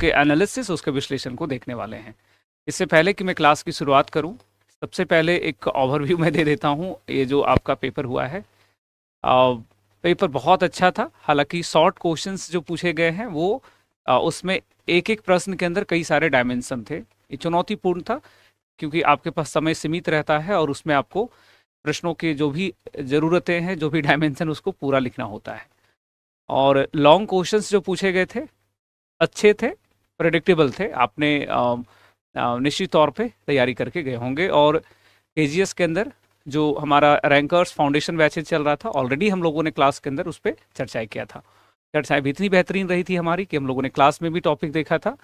उसके एनालिसिस, उसके विश्लेषण को देखने वाले हैं। इससे पहले कि मैं क्लास की शुरुआत करूं, सबसे पहले एक ओवरव्यू मैं दे देता हूं। ये जो आपका पेपर हुआ है, पेपर बहुत अच्छा था। हालांकि शॉर्ट क्वेश्चंस जो पूछे गए हैं वो उसमें एक एक प्रश्न के अंदर कई सारे डायमेंशन थे। ये चुनौतीपूर्ण था क्योंकि आपके पास समय सीमित रहता है और उसमें आपको प्रश्नों की जो भी ज़रूरतें हैं, जो भी डायमेंशन, उसको पूरा लिखना होता है। और लॉन्ग क्वेश्चंस जो पूछे गए थे अच्छे थे, प्रेडिक्टेबल थे। आपने निश्चित तौर पे तैयारी करके गए होंगे। और केजीएस के अंदर जो हमारा रैंकर्स फाउंडेशन बैचेज चल रहा था, ऑलरेडी हम लोगों ने क्लास के अंदर उस पर चर्चाएं किया था। चर्चाएं भी इतनी बेहतरीन रही थी हमारी कि हम लोगों ने क्लास में भी टॉपिक देखा था।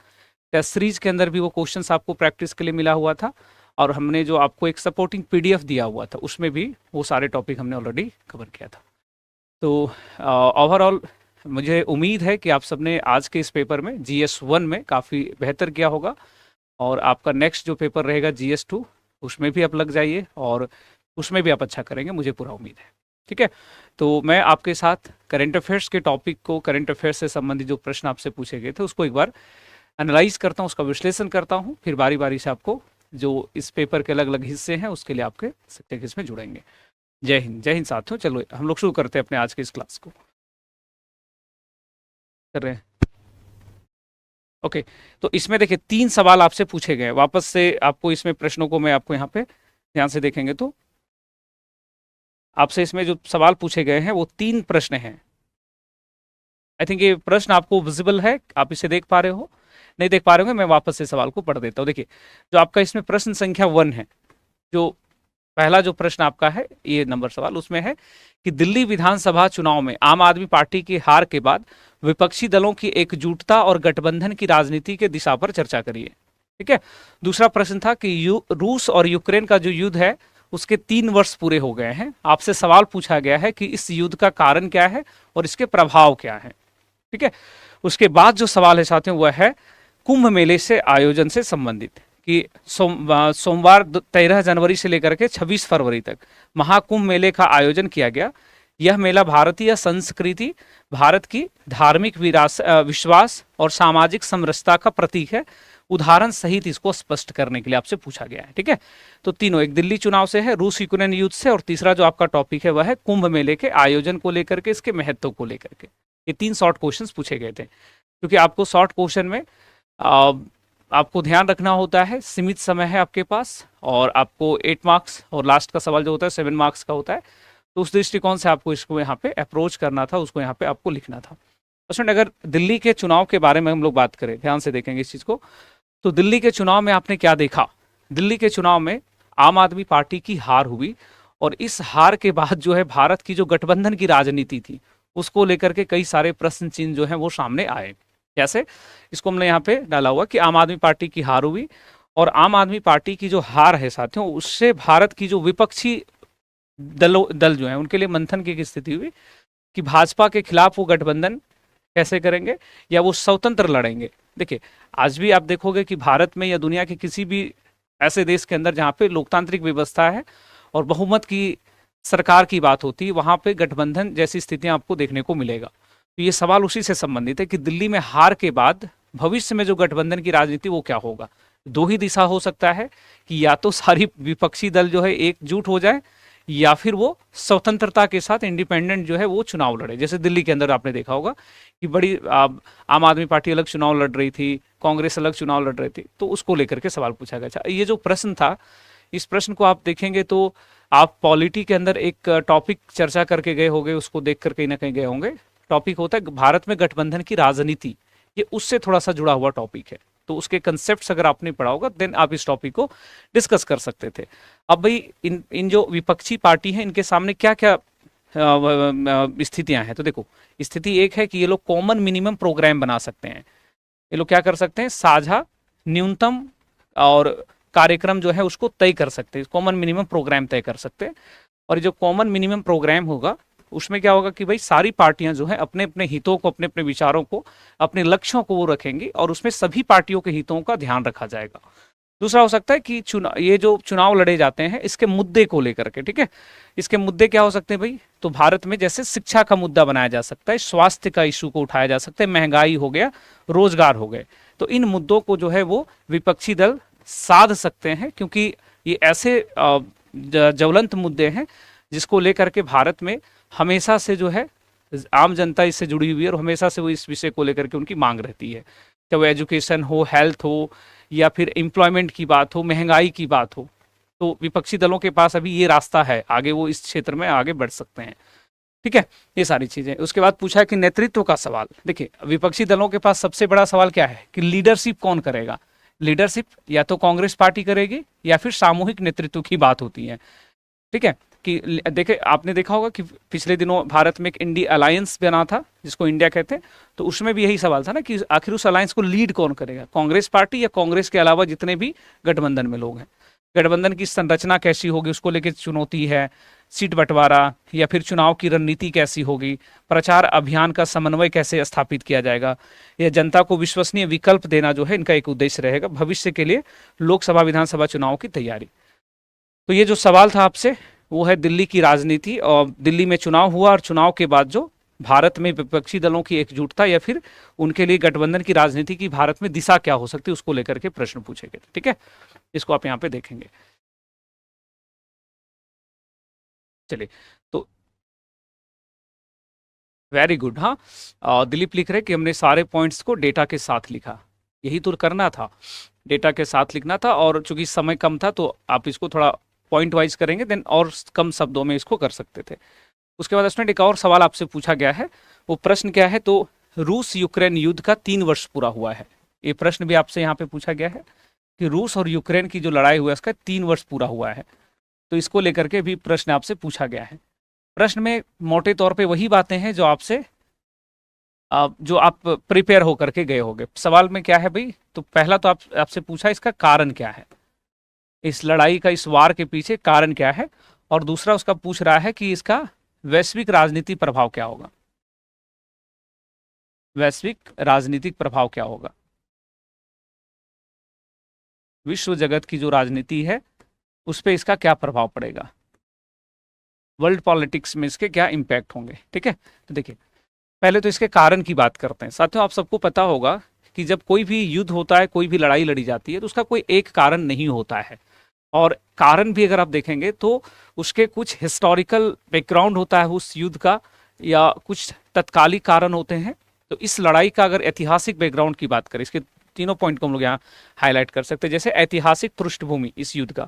टेस्ट सीरीज के अंदर भी वो क्वेश्चंस आपको प्रैक्टिस के लिए मिला हुआ था। और हमने जो आपको एक सपोर्टिंग पीडीएफ दिया हुआ था, उसमें भी वो सारे टॉपिक हमने ऑलरेडी कवर किया था। तो ओवरऑल मुझे उम्मीद है कि आप सबने आज के इस पेपर में GS1 में काफ़ी बेहतर किया होगा। और आपका नेक्स्ट जो पेपर रहेगा GS2, उसमें भी आप लग जाइए और उसमें भी आप अच्छा करेंगे, मुझे पूरा उम्मीद है। ठीक है, तो मैं आपके साथ करंट अफेयर्स के टॉपिक को, करंट अफेयर्स से संबंधित जो प्रश्न आपसे पूछे गए थे, उसको एक बार एनालाइज करता हूँ, उसका विश्लेषण करता हूँ। फिर बारी बारी से आपको जो इस पेपर के अलग अलग हिस्से हैं उसके लिए आपके शिक्षक इसमें जुड़ेंगे। जय हिंद, जय हिंद साथियों। चलो हम लोग शुरू करते हैं अपने आज के इस क्लास को। कर रहे हैं, ओके। तो इसमें देखिए 3 सवाल आपसे पूछे गए। वापस से आपको इसमें प्रश्नों को मैं आपको यहाँ पे ध्यान से देखेंगे तो आपसे इसमें जो सवाल पूछे गए हैं वो 3 प्रश्न हैं। आई थिंक ये प्रश्न आपको विजिबल है, आप इसे देख पा रहे हो? नहीं देख पा रहे होंगे, मैं वापस से सवाल को पढ़ देता हूँ। देखिए, जो आपका इसमें प्रश्न संख्या 1 है, जो पहला जो प्रश्न आपका है, ये नंबर सवाल उसमें है कि दिल्ली विधानसभा चुनाव में आम आदमी पार्टी की हार के बाद विपक्षी दलों की एकजुटता और गठबंधन की राजनीति के दिशा पर चर्चा करिए। ठीक है। दूसरा प्रश्न था कि रूस और यूक्रेन का जो युद्ध है उसके 3 वर्ष पूरे हो गए हैं। आपसे सवाल पूछा गया है कि इस युद्ध का कारण क्या है और इसके प्रभाव क्या है। ठीक है। उसके बाद जो सवाल है साथियों वह है कुंभ मेले से आयोजन से संबंधित कि सोमवार 13 जनवरी से लेकर के 26 फरवरी तक महाकुंभ मेले का आयोजन किया गया। यह मेला भारतीय संस्कृति, भारत की धार्मिक विश्वास और सामाजिक समरसता का प्रतीक है। उदाहरण सहित इसको स्पष्ट करने के लिए आपसे पूछा गया है। ठीक है। तो तीनों, एक दिल्ली चुनाव से है, रूस यूक्रेन युद्ध से, और तीसरा जो आपका टॉपिक है वह है कुंभ मेले के आयोजन को लेकर के, इसके महत्व को लेकर के। ये 3 शॉर्ट क्वेश्चंस पूछे गए थे। क्योंकि आपको शॉर्ट क्वेश्चन में आपको ध्यान रखना होता है, सीमित समय है आपके पास, और आपको 8 मार्क्स और लास्ट का सवाल जो होता है 7 मार्क्स का होता है। तो उस दृष्टिकोण से आपको इसको यहाँ पे अप्रोच करना था, उसको यहाँ पे आपको लिखना था। स्टूडेंट, अगर दिल्ली के चुनाव के बारे में हम लोग बात करें, ध्यान से देखेंगे इस चीज़ को, तो दिल्ली के चुनाव में आपने क्या देखा? दिल्ली के चुनाव में आम आदमी पार्टी की हार हुई, और इस हार के बाद जो है भारत की जो गठबंधन की राजनीति थी उसको लेकर के कई सारे प्रश्न चिन्ह जो है वो सामने आए। कैसे? इसको हमने यहाँ पे डाला हुआ कि आम आदमी पार्टी की हार हुई, और आम आदमी पार्टी की जो हार है साथियों, उससे भारत की जो विपक्षी दल जो है उनके लिए मंथन की स्थिति हुई कि भाजपा के खिलाफ वो गठबंधन कैसे करेंगे या वो स्वतंत्र लड़ेंगे। देखिए, आज भी आप देखोगे कि भारत में या दुनिया के किसी भी ऐसे देश के अंदर जहाँ पे लोकतांत्रिक व्यवस्था है और बहुमत की सरकार की बात होती है, वहां पे गठबंधन जैसी स्थितियां आपको देखने को मिलेगा। तो ये सवाल उसी से संबंधित है कि दिल्ली में हार के बाद भविष्य में जो गठबंधन की राजनीति वो क्या होगा। 2 ही दिशा हो सकता है कि या तो सारी विपक्षी दल जो है एकजुट हो जाए, या फिर वो स्वतंत्रता के साथ इंडिपेंडेंट जो है वो चुनाव लड़े। जैसे दिल्ली के अंदर आपने देखा होगा कि बड़ी आम आदमी पार्टी अलग चुनाव लड़ रही थी, कांग्रेस अलग चुनाव लड़ रही थी, तो उसको लेकर के सवाल पूछा गया था। ये जो प्रश्न था, इस प्रश्न को आप देखेंगे तो आप पॉलिटी के अंदर एक टॉपिक चर्चा करके गए होंगे, उसको देख कर कहीं ना कहीं गए होंगे। टॉपिक होता है भारत में गठबंधन की राजनीति, ये उससे थोड़ा सा जुड़ा हुआ टॉपिक है। तो उसके कंसेप्ट अगर आपने पढ़ा होगा देन आप इस टॉपिक को डिस्कस कर सकते थे। अब भाई इन जो विपक्षी पार्टी है इनके सामने क्या क्या स्थितियां हैं, तो देखो, स्थिति एक है कि ये लोग कॉमन मिनिमम प्रोग्राम बना सकते हैं। ये लोग क्या कर सकते हैं? साझा न्यूनतम और कार्यक्रम जो है उसको तय कर सकते हैं, कॉमन मिनिमम प्रोग्राम तय कर सकते हैं। और जो कॉमन मिनिमम प्रोग्राम होगा उसमें क्या होगा कि भाई सारी पार्टियां जो है अपने अपने हितों को, अपने अपने विचारों को, अपने लक्ष्यों को वो रखेंगी, और उसमें सभी पार्टियों के हितों का ध्यान रखा जाएगा। दूसरा हो सकता है कि ये जो चुनाव लड़े जाते हैं इसके मुद्दे को लेकर के, ठीक है। इसके मुद्दे क्या हो सकते हैं भाई, तो भारत में जैसे शिक्षा का मुद्दा बनाया जा सकता है, स्वास्थ्य का इशू को उठाया जा सकता है, महंगाई हो गया, रोजगार हो गए। तो इन मुद्दों को जो है वो विपक्षी दल साध सकते हैं, क्योंकि ये ऐसे ज्वलंत मुद्दे हैं जिसको लेकर के भारत में हमेशा से जो है आम जनता इससे जुड़ी हुई है, और हमेशा से वो इस विषय को लेकर के उनकी मांग रहती है, चाहे वो एजुकेशन हो, हेल्थ हो, या फिर एम्प्लॉयमेंट की बात हो, महंगाई की बात हो। तो विपक्षी दलों के पास अभी ये रास्ता है, आगे वो इस क्षेत्र में आगे बढ़ सकते हैं, ठीक है। ये सारी चीजें। उसके बाद पूछा है कि नेतृत्व का सवाल। देखिए, विपक्षी दलों के पास सबसे बड़ा सवाल क्या है कि लीडरशिप कौन करेगा। लीडरशिप या तो कांग्रेस पार्टी करेगी या फिर सामूहिक नेतृत्व की बात होती है, ठीक है। कि देखे, आपने देखा होगा कि पिछले दिनों भारत में एक इंडिया अलायंस बना था जिसको इंडिया कहते हैं, तो उसमें भी यही सवाल था ना कि आखिर उस अलायंस को लीड कौन करेगा, कांग्रेस पार्टी या कांग्रेस के अलावा जितने भी गठबंधन में लोग हैं। गठबंधन की संरचना कैसी होगी उसको लेकर चुनौती है, सीट बंटवारा या फिर चुनाव की रणनीति कैसी होगी, प्रचार अभियान का समन्वय कैसे स्थापित किया जाएगा, या जनता को विश्वसनीय विकल्प देना जो है इनका एक उद्देश्य रहेगा भविष्य के लिए लोकसभा विधानसभा चुनाव की तैयारी। तो ये जो सवाल था आपसे वो है दिल्ली की राजनीति, और दिल्ली में चुनाव हुआ और चुनाव के बाद जो भारत में विपक्षी दलों की एकजुटता या फिर उनके लिए गठबंधन की राजनीति की भारत में दिशा क्या हो सकती है उसको लेकर के प्रश्न पूछे गए, ठीक है। इसको आप यहाँ पे देखेंगे। चलिए, तो वेरी गुड। हाँ, दिलीप लिख रहे कि हमने सारे पॉइंट्स को डेटा के साथ लिखा, यही तो करना था, डेटा के साथ लिखना था, और चूंकि समय कम था तो आप इसको थोड़ा पॉइंट वाइज करेंगे देन और कम शब्दों में इसको कर सकते थे। उसके बाद स्टूडेंट एक और सवाल आपसे पूछा गया है, वो प्रश्न क्या है, तो रूस यूक्रेन युद्ध का 3 वर्ष पूरा हुआ है। ये प्रश्न भी आपसे यहाँ पे पूछा गया है कि रूस और यूक्रेन की जो लड़ाई हुआ है उसका 3 वर्ष पूरा हुआ है, तो इसको लेकर के भी प्रश्न आपसे पूछा गया है। प्रश्न में मोटे तौर पे वही बातें हैं जो आपसे जो आप प्रिपेयर होकर के गए होंगे। सवाल में क्या है भाई, तो पहला तो आपसे पूछा इसका कारण क्या है, इस लड़ाई का, इस वार के पीछे कारण क्या है, और दूसरा उसका पूछ रहा है कि इसका वैश्विक राजनीतिक प्रभाव क्या होगा, वैश्विक राजनीतिक प्रभाव क्या होगा, विश्व जगत की जो राजनीति है उस पर इसका क्या प्रभाव पड़ेगा, वर्ल्ड पॉलिटिक्स में इसके क्या इंपैक्ट होंगे, ठीक है। तो देखिए, पहले तो इसके कारण की बात करते हैं। साथियों, आप सबको पता होगा कि जब कोई भी युद्ध होता है, कोई भी लड़ाई लड़ी जाती है, तो उसका कोई एक कारण नहीं होता है, और कारण भी अगर आप देखेंगे तो उसके कुछ हिस्टोरिकल बैकग्राउंड होता है उस युद्ध का, या कुछ तत्कालिक कारण होते हैं। तो इस लड़ाई का अगर ऐतिहासिक बैकग्राउंड की बात करें, इसके तीनों पॉइंट को हम लोग यहाँ हाईलाइट कर सकते हैं। जैसे ऐतिहासिक पृष्ठभूमि इस युद्ध का,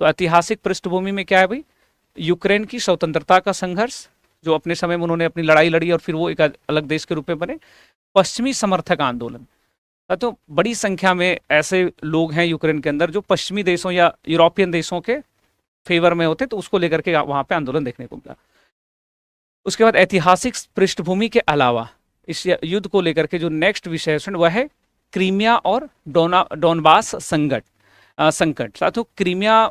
तो ऐतिहासिक पृष्ठभूमि में क्या है भाई, यूक्रेन की स्वतंत्रता का संघर्ष, जो अपने समय में उन्होंने अपनी लड़ाई लड़ी और फिर वो एक अलग देश के रूप में बने। पश्चिमी समर्थक आंदोलन, तो बड़ी संख्या में ऐसे लोग हैं यूक्रेन के अंदर जो पश्चिमी देशों या यूरोपियन देशों के फेवर में होते, तो उसको लेकर के वहां पे आंदोलन देखने को मिला। उसके बाद ऐतिहासिक पृष्ठभूमि के अलावा इस युद्ध को लेकर के जो नेक्स्ट विषय है वह है क्रीमिया और डोनबास संकट। साथियों, क्रीमिया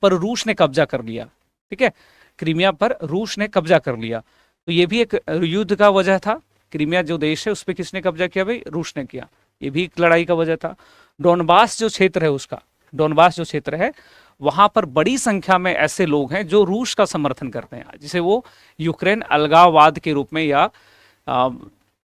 पर रूस ने कब्जा कर लिया, ठीक है, क्रीमिया पर रूस ने कब्जा कर लिया, तो ये भी एक युद्ध का वजह था। क्रीमिया जो देश है उस पर किसने कब्जा किया भाई, रूस ने किया, ये भी एक लड़ाई का वजह था। डोनबास जो क्षेत्र है उसका, डोनबास जो क्षेत्र है वहां पर बड़ी संख्या में ऐसे लोग हैं जो रूस का समर्थन करते हैं, जिसे वो यूक्रेन अलगाववाद के रूप में या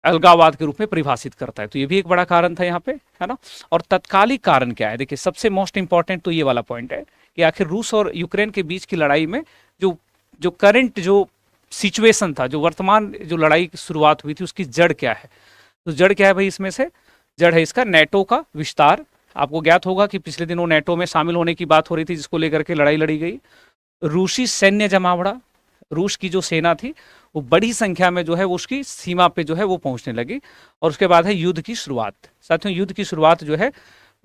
अलगाववाद के रूप में परिभाषित करता है। तो ये भी एक बड़ा कारण था यहाँ पे, है ना। और तत्कालिक कारण क्या है, देखिए सबसे मोस्ट इंपॉर्टेंट तो ये वाला पॉइंट है कि आखिर रूस और यूक्रेन के बीच की लड़ाई में जो करंट जो सिचुएशन था, जो वर्तमान जो लड़ाई की शुरुआत हुई थी, उसकी जड़ क्या है। तो जड़ क्या है भाई, इसमें से जड़ है इसका नेटो का विस्तार। आपको ज्ञात होगा कि पिछले दिनों नेटो में शामिल होने की बात हो रही थी, जिसको लेकर के लड़ाई लड़ी गई। रूसी सैन्य जमावड़ा, रूस की जो सेना थी वो बड़ी संख्या में जो है वो उसकी सीमा पे जो है वो पहुंचने लगी। और उसके बाद है युद्ध की शुरुआत। साथियों, युद्ध की शुरुआत जो है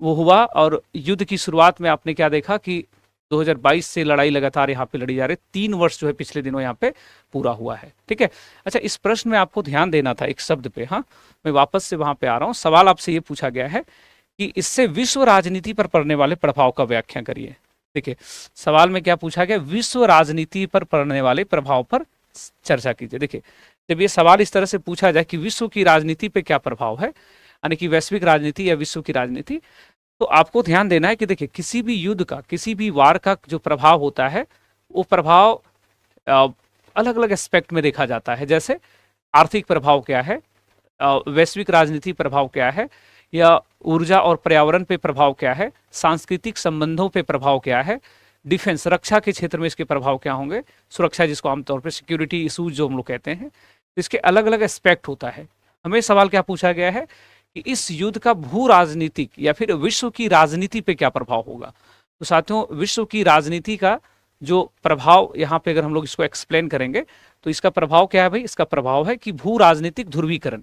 वो हुआ, और युद्ध की शुरुआत में आपने क्या देखा कि 2022 से लड़ाई लगातार यहाँ पे लड़ी जा रही, 3 वर्ष जो है पिछले दिनों यहाँ पे पूरा हुआ है, ठीक है। अच्छा, इस प्रश्न में आपको ध्यान देना था एक शब्द पे। हाँ, मैं वापस से वहां पे आ रहा हूँ। सवाल आपसे ये पूछा गया है कि इससे विश्व राजनीति पर पड़ने वाले प्रभाव का व्याख्या करिए। देखिए, सवाल में क्या पूछा गया, विश्व राजनीति पर पड़ने वाले प्रभाव पर चर्चा कीजिए। देखिए, जब ये सवाल इस तरह से पूछा जाए कि विश्व की राजनीति पे क्या प्रभाव है, यानी कि वैश्विक राजनीति या विश्व की राजनीति, तो आपको ध्यान देना है कि देखिए किसी भी युद्ध का, किसी भी वार का जो प्रभाव होता है, वो प्रभाव अलग अलग एस्पेक्ट में देखा जाता है। जैसे आर्थिक प्रभाव क्या है, वैश्विक राजनीति प्रभाव क्या है, या ऊर्जा और पर्यावरण पे प्रभाव क्या है, सांस्कृतिक संबंधों पे प्रभाव क्या है, डिफेंस रक्षा के क्षेत्र में इसके प्रभाव क्या होंगे, सुरक्षा जिसको आमतौर पर सिक्योरिटी इशूज जो हम लोग कहते हैं, इसके अलग अलग एस्पेक्ट होता है। हमें सवाल क्या पूछा गया है कि इस युद्ध का भू राजनीतिक या फिर विश्व की राजनीति पे क्या प्रभाव होगा। तो साथियों, विश्व की राजनीति का जो प्रभाव यहाँ पे अगर हम लोग इसको एक्सप्लेन करेंगे तो इसका प्रभाव क्या है भाई, इसका प्रभाव है कि भू राजनीतिक ध्रुवीकरण।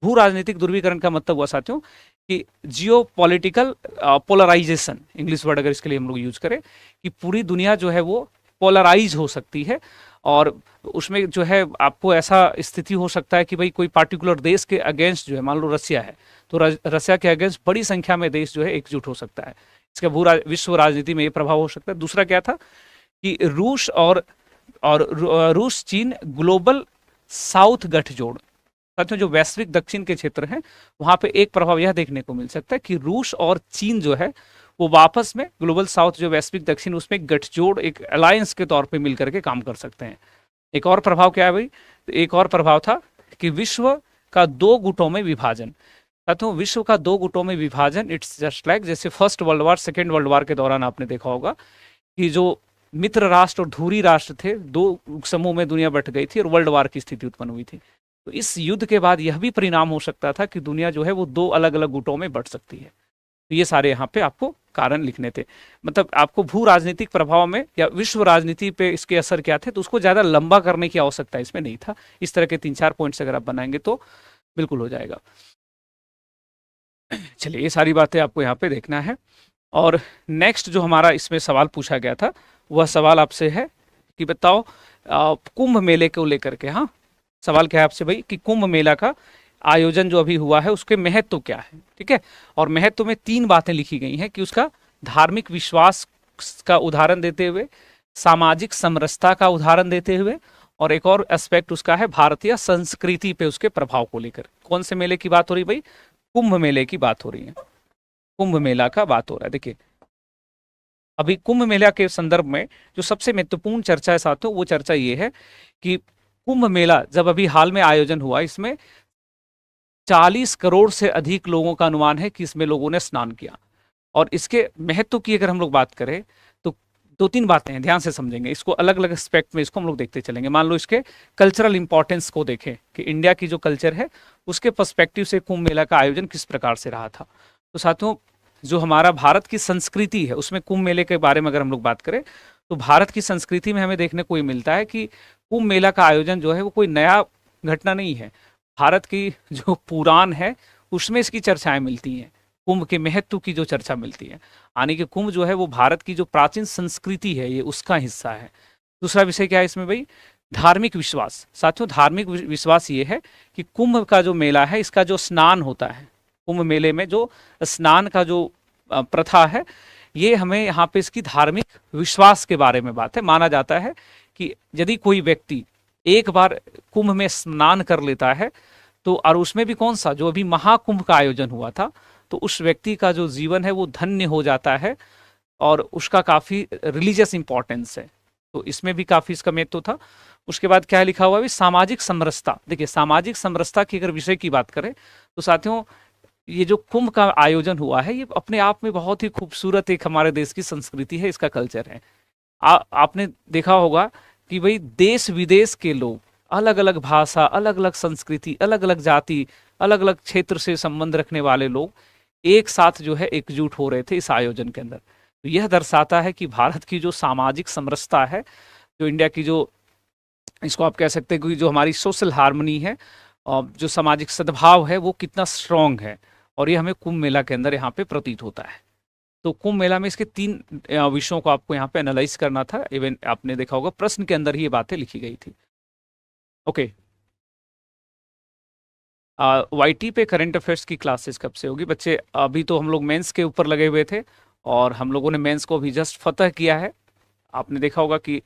भू राजनीतिक ध्रुवीकरण का मतलब हुआ साथियों कि geopolitical polarisation, English word अगर इसके लिए हम लोग यूज करें, कि पूरी दुनिया जो है वो पोलराइज हो सकती है, और उसमें जो है आपको ऐसा स्थिति हो सकता है कि भाई कोई पार्टिकुलर देश के अगेंस्ट जो है, मान लो रसिया है, तो रसिया के अगेंस्ट बड़ी संख्या में देश जो है एकजुट हो सकता है। इसका विश्व राजनीति में ये प्रभाव हो सकता है। दूसरा क्या था कि रूस और रूस चीन ग्लोबल साउथ गठजोड़। साथियों, जो वैश्विक दक्षिण के क्षेत्र हैं वहां पे एक प्रभाव यह देखने को मिल सकता है कि रूस और चीन जो है वो वापस में ग्लोबल साउथ जो वैश्विक दक्षिण उसमें गठजोड़ एक अलायंस के तौर पे मिलकर के काम कर सकते हैं। एक और प्रभाव क्या है भाई, तो एक और प्रभाव था कि विश्व का दो गुटों में विभाजन। साथियों, विश्व का दो गुटों में विभाजन, इट्स जस्ट लाइक जैसे first world war, second world war के दौरान आपने देखा होगा कि जो मित्र राष्ट्र और धुरी राष्ट्र थे, दो समूह में दुनिया बट गई थी और वर्ल्ड वार की स्थिति उत्पन्न हुई थी। तो इस युद्ध के बाद यह भी परिणाम हो सकता था कि दुनिया जो है वो दो अलग अलग गुटों में बट सकती है। तो ये सारे यहाँ पे आपको कारण लिखने थे। मतलब आपको भू राजनीतिक प्रभाव में या विश्व राजनीति पे इसके असर क्या थे, तो उसको ज्यादा लंबा करने की आवश्यकता इसमें नहीं था। इस तरह के 3-4 पॉइंट्स अगर आप बनाएंगे तो बिल्कुल हो जाएगा। चलिए, ये सारी बातें आपको यहाँ पे देखना है। और नेक्स्ट जो हमारा इसमें सवाल पूछा गया था वह सवाल आपसे है कि बताओ कुंभ मेले को लेकर के। हाँ, सवाल क्या है आपसे भाई कि कुंभ मेला का आयोजन जो अभी हुआ है उसके महत्व क्या है। ठीक है, और महत्व में 3 बातें लिखी गई हैं कि उसका धार्मिक विश्वास का उदाहरण देते हुए, सामाजिक समरसता का उदाहरण देते हुए, और एक और एस्पेक्ट उसका है भारतीय संस्कृति पे उसके प्रभाव को लेकर। कौन से मेले की बात हो रही भाई, कुंभ मेले की बात हो रही है, कुंभ मेला का बात हो रहा है। देखिए, अभी कुंभ मेला के संदर्भ में जो सबसे महत्वपूर्ण चर्चा है साथियों, वो चर्चा ये है कि कुंभ मेला जब अभी हाल में आयोजन हुआ, इसमें 40 करोड़ से अधिक लोगों का अनुमान है कि इसमें लोगों ने स्नान किया। और इसके महत्व की अगर हम लोग बात करें तो 2-3 बातें हैं, ध्यान से समझेंगे इसको, अलग अलग एस्पेक्ट में इसको हम लोग देखते चलेंगे। मान लो इसके कल्चरल इंपॉर्टेंस को देखें कि इंडिया की जो कल्चर है उसके पर्सपेक्टिव से कुंभ मेला का आयोजन किस प्रकार से रहा था। तो साथियों, जो हमारा भारत की संस्कृति है उसमें कुंभ मेले के बारे में अगर हम लोग बात करें तो भारत की संस्कृति में हमें देखने को ये मिलता है कि कुंभ मेला का आयोजन जो है वो कोई नया घटना नहीं है। भारत की जो पुराण है उसमें इसकी चर्चाएं मिलती हैं, कुंभ के महत्व की जो चर्चा मिलती है। यानी कि कुंभ जो है वो भारत की जो प्राचीन संस्कृति है ये उसका हिस्सा है। दूसरा विषय क्या है इसमें भाई, धार्मिक विश्वास। साथियों, धार्मिक विश्वास ये है कि कुंभ का जो मेला है इसका जो स्नान होता है, कुंभ मेले में जो स्नान का जो प्रथा है, ये हमें यहाँ पे इसकी धार्मिक विश्वास के बारे में बात है। माना जाता है कि यदि कोई व्यक्ति एक बार कुंभ में स्नान कर लेता है तो, और उसमें भी कौन सा, जो अभी महाकुंभ का आयोजन हुआ था, तो उस व्यक्ति का जो जीवन है वो धन्य हो जाता है और उसका काफी रिलीजियस इंपॉर्टेंस है। तो इसमें भी काफी इसका महत्व था। उसके बाद क्या लिखा हुआ है, सामाजिक समरसता। देखिए, सामाजिक समरसता की अगर विषय की बात करें तो साथियों, ये जो कुंभ का आयोजन हुआ है ये अपने आप में बहुत ही खूबसूरत एक हमारे देश की संस्कृति है, इसका कल्चर है। आपने देखा होगा कि भाई देश विदेश के लोग, अलग अलग भाषा, अलग अलग संस्कृति, अलग अलग जाति, अलग अलग क्षेत्र से संबंध रखने वाले लोग एक साथ जो है एकजुट हो रहे थे इस आयोजन के अंदर। तो यह दर्शाता है कि भारत की जो सामाजिक समरसता है, जो इंडिया की जो, इसको आप कह सकते हैं कि जो हमारी सोशल हार्मनी है और जो सामाजिक सद्भाव है वो कितना स्ट्रांग है, और ये हमें कुंभ मेला के अंदर यहाँ पे प्रतीत होता है। तो कुंभ मेला में इसके 3 विषयों को आपको यहाँ पे एनालाइज करना था। इवन आपने देखा होगा प्रश्न के अंदर ही ये बातें लिखी गई थी। ओके, वाईटी पे करंट अफेयर्स की क्लासेस कब से होगी बच्चे? अभी तो हम लोग मेंस के ऊपर लगे हुए थे और हम लोगों ने मेंस को भी जस्ट फतह किया है। आपने देखा होगा कि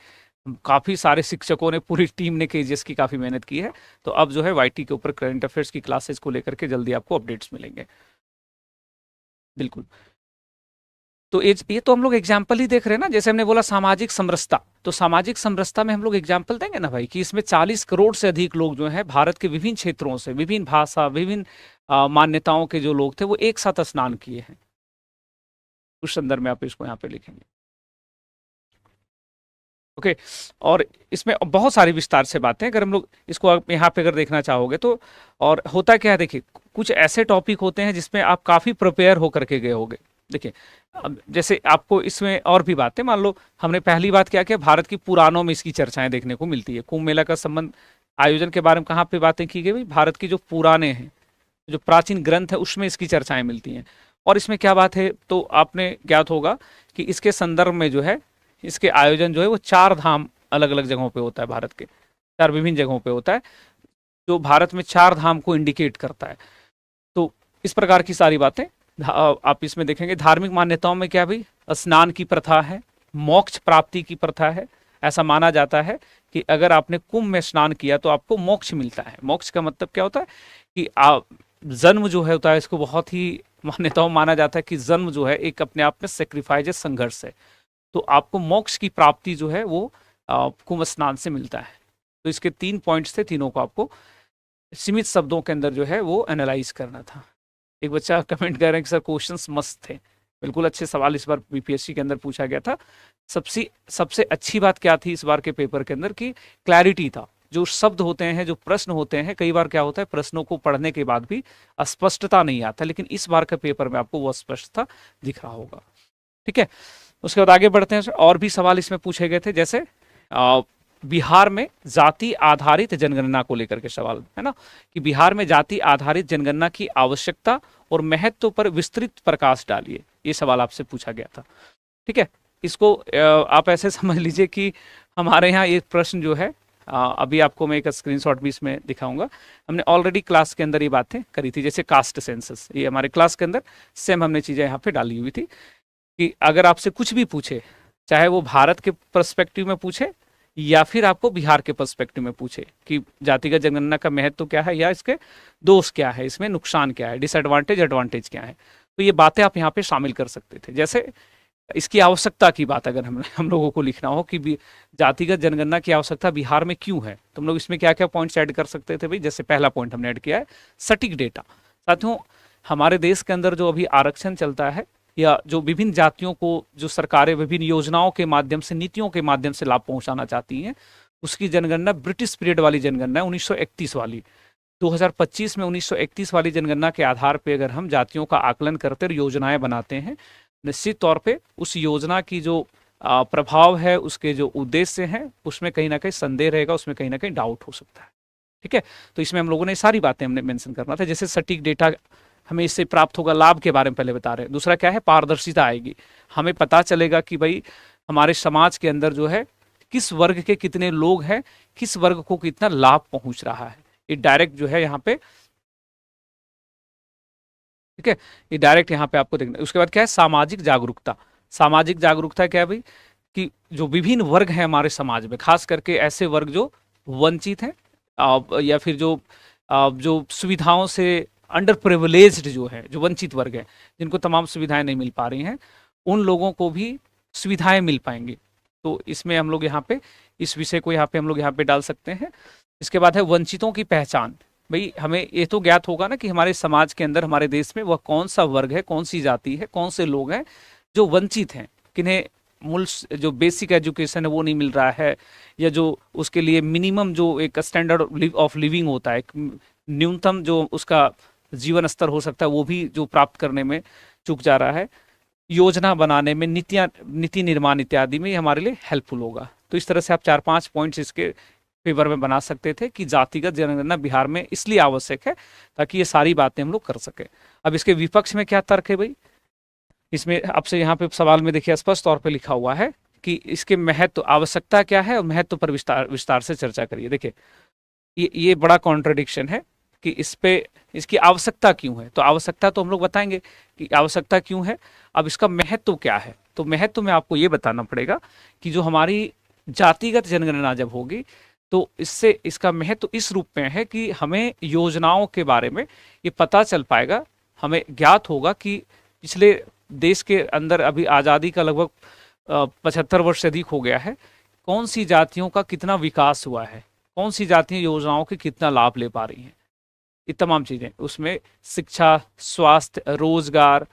काफ़ी सारे शिक्षकों ने, पूरी टीम ने केजीएस की काफ़ी मेहनत की है। तो अब जो है वाईटी के ऊपर करंट अफेयर्स की क्लासेस को लेकर के जल्दी आपको अपडेट्स मिलेंगे। बिल्कुल। तो ये तो हम लोग एग्जाम्पल ही देख रहे हैं ना, जैसे हमने बोला सामाजिक समरसता, तो सामाजिक समरसता में हम लोग एग्जाम्पल देंगे ना भाई कि इसमें 40 करोड़ से अधिक लोग जो हैं भारत के विभिन्न क्षेत्रों से, विभिन्न भाषा, विभिन्न मान्यताओं के जो लोग थे वो एक साथ स्नान किए हैं। उस संदर्भ में आप इसको यहाँ पे लिखेंगे। ओके। और इसमें बहुत सारी विस्तार से बातें, अगर हम लोग इसको आप यहाँ पे अगर देखना चाहोगे तो, और होता क्या है देखिए, कुछ ऐसे टॉपिक होते हैं जिसमें आप काफी प्रिपेयर होकर के गए होगे। देखिए अब जैसे आपको इसमें और भी बातें, मान लो हमने पहली बात क्या किया, भारत की पुराणों में इसकी चर्चाएं देखने को मिलती है। कुंभ मेला का संबंध आयोजन के बारे में कहाँ पे बातें की गई भाई, भारत की जो पुराने हैं, जो प्राचीन ग्रंथ है उसमें इसकी चर्चाएं मिलती हैं। और इसमें क्या बात है, तो आपने ज्ञात होगा कि इसके संदर्भ में जो है, इसके आयोजन जो है वो 4 धाम अलग अलग जगहों पे होता है, भारत के 4 विभिन्न जगहों पे होता है, जो भारत में 4 धाम को इंडिकेट करता है। तो इस प्रकार की सारी बातें आप इसमें देखेंगे। धार्मिक मान्यताओं में क्या भाई, स्नान की प्रथा है, मोक्ष प्राप्ति की प्रथा है। ऐसा माना जाता है कि अगर आपने कुंभ में स्नान किया तो आपको मोक्ष मिलता है। मोक्ष का मतलब क्या होता है कि जन्म जो है होता है, इसको बहुत ही मान्यताओं माना जाता है कि जन्म जो है एक अपने आप में सेक्रीफाइस है, संघर्ष है। तो आपको मोक्ष की प्राप्ति जो है वो कुंभ स्नान से मिलता है। तो इसके 3 पॉइंट्स थे, तीनों को आपको सीमित शब्दों के अंदर जो है वो एनालाइज करना था। एक बच्चा कमेंट कर रहे हैं कि सर क्वेश्चंस मस्त थे। बिल्कुल अच्छे सवाल इस बार बीपीएससी के अंदर पूछा गया था। सबसे अच्छी बात क्या थी इस बार के पेपर के अंदर, कि क्लैरिटी था। जो शब्द होते हैं, जो प्रश्न होते हैं, कई बार क्या होता है प्रश्नों को पढ़ने के बाद भी अस्पष्टता नहीं आता, लेकिन इस बार के पेपर में आपको वो स्पष्टता दिख रहा होगा। ठीक है, उसके बाद आगे बढ़ते हैं। और भी सवाल इसमें पूछे गए थे, जैसे बिहार में जाति आधारित जनगणना को लेकर के सवाल है ना, कि बिहार में जाति आधारित जनगणना की आवश्यकता और महत्व पर विस्तृत प्रकाश डालिए। ये सवाल आपसे पूछा गया था। ठीक है, इसको आप ऐसे समझ लीजिए कि हमारे यहाँ ये प्रश्न जो है, अभी आपको मैं एक स्क्रीनशॉट भी इसमें दिखाऊंगा। हमने ऑलरेडी क्लास के अंदर ये बातें करी थी, जैसे कास्ट सेंसस, ये हमारे क्लास के अंदर सेम हमने चीजें यहाँ पे डाली हुई थी कि अगर आपसे कुछ भी पूछे, चाहे वो भारत के पर्सपेक्टिव में पूछे या फिर आपको बिहार के पर्सपेक्टिव में पूछे कि जातिगत जनगणना का महत्व क्या है, या इसके दोष क्या है, इसमें नुकसान क्या है, डिसएडवांटेज एडवांटेज क्या है, तो ये बातें आप यहाँ पे शामिल कर सकते थे। जैसे इसकी आवश्यकता की बात अगर हम लोगों को लिखना हो कि जातिगत जनगणना की आवश्यकता बिहार में क्यों है, तो हम लोग इसमें क्या क्या पॉइंट्स ऐड कर सकते थे भाई। जैसे पहला पॉइंट हमने ऐड किया है सटीक डेटा। साथियों, हमारे देश के अंदर जो अभी आरक्षण चलता है, या जो विभिन्न जातियों को जो सरकारें विभिन्न योजनाओं के माध्यम से, नीतियों के माध्यम से लाभ पहुंचाना चाहती हैं, उसकी जनगणना ब्रिटिश पीरियड वाली जनगणना है, 1931 वाली। 2025 में 1931 वाली जनगणना के आधार पर अगर हम जातियों का आकलन करते और योजनाएं बनाते हैं, निश्चित तौर पे उस योजना की जो प्रभाव है, उसके जो उद्देश्य हैं, उसमें कहीं ना कहीं संदेह रहेगा, उसमें कहीं ना कहीं डाउट हो सकता है। ठीक है, तो इसमें हम लोगों ने सारी बातें हमने मेंशन करना था। जैसे सटीक डेटा हमें इससे प्राप्त होगा, लाभ के बारे में पहले बता रहे हैं। दूसरा क्या है, पारदर्शिता आएगी, हमें पता चलेगा कि भाई हमारे समाज के अंदर जो है किस वर्ग के कितने लोग हैं, किस वर्ग को कितना लाभ पहुंच रहा है। ये डायरेक्ट जो है यहाँ पे, ठीक है, ये डायरेक्ट यहाँ पे आपको देखना। उसके बाद क्या है, सामाजिक जागरूकता। सामाजिक जागरूकता क्या है भाई, कि जो विभिन्न वर्ग हैं हमारे समाज में, खास करके ऐसे वर्ग जो वंचित हैं, या फिर जो सुविधाओं से अंडर प्रिविलेज्ड जो है, जो वंचित वर्ग है, जिनको तमाम सुविधाएं नहीं मिल पा रही हैं, उन लोगों को भी सुविधाएं मिल पाएंगी। तो इसमें हम लोग यहाँ पे इस विषय को यहाँ पे हम लोग यहाँ पे डाल सकते हैं। इसके बाद है वंचितों की पहचान। भाई हमें ये तो ज्ञात होगा ना कि हमारे समाज के अंदर, हमारे देश में वह कौन सा वर्ग है, कौन सी जाति है, कौन से लोग हैं जो वंचित हैं, किन्हें मूल जो बेसिक एजुकेशन है वो नहीं मिल रहा है, या जो उसके लिए मिनिमम जो एक स्टैंडर्ड ऑफ लिविंग होता है, न्यूनतम जो उसका जीवन स्तर हो सकता है, वो भी जो प्राप्त करने में चूक जा रहा है। योजना बनाने में, नीति निर्माण इत्यादि में हमारे लिए हेल्पफुल होगा। तो इस तरह से आप 4-5 पॉइंट्स इसके फेवर में बना सकते थे कि जातिगत जनगणना बिहार में इसलिए आवश्यक है ताकि ये सारी बातें हम लोग कर सके। अब इसके विपक्ष में क्या तर्क है भाई, इसमें आपसे यहाँ पे सवाल में देखिए स्पष्ट तौर पे लिखा हुआ है कि इसके महत्व, आवश्यकता क्या है और महत्व पर विस्तार से चर्चा करिए। देखिए ये बड़ा कॉन्ट्रडिक्शन है कि इस पे इसकी आवश्यकता क्यों है। तो आवश्यकता तो हम लोग बताएंगे कि आवश्यकता क्यों है। अब इसका महत्व क्या है, तो महत्व में आपको ये बताना पड़ेगा कि जो हमारी जातिगत जनगणना जब होगी तो इससे इसका महत्व इस रूप में है कि हमें योजनाओं के बारे में ये पता चल पाएगा, हमें ज्ञात होगा कि पिछले देश के अंदर अभी आज़ादी का लगभग 75 वर्ष से अधिक हो गया है, कौन सी जातियों का कितना विकास हुआ है, कौन सी जातियां योजनाओं के कितना लाभ ले पा रही हैं, ये तमाम चीज़ें उसमें, शिक्षा, स्वास्थ्य, रोजगार,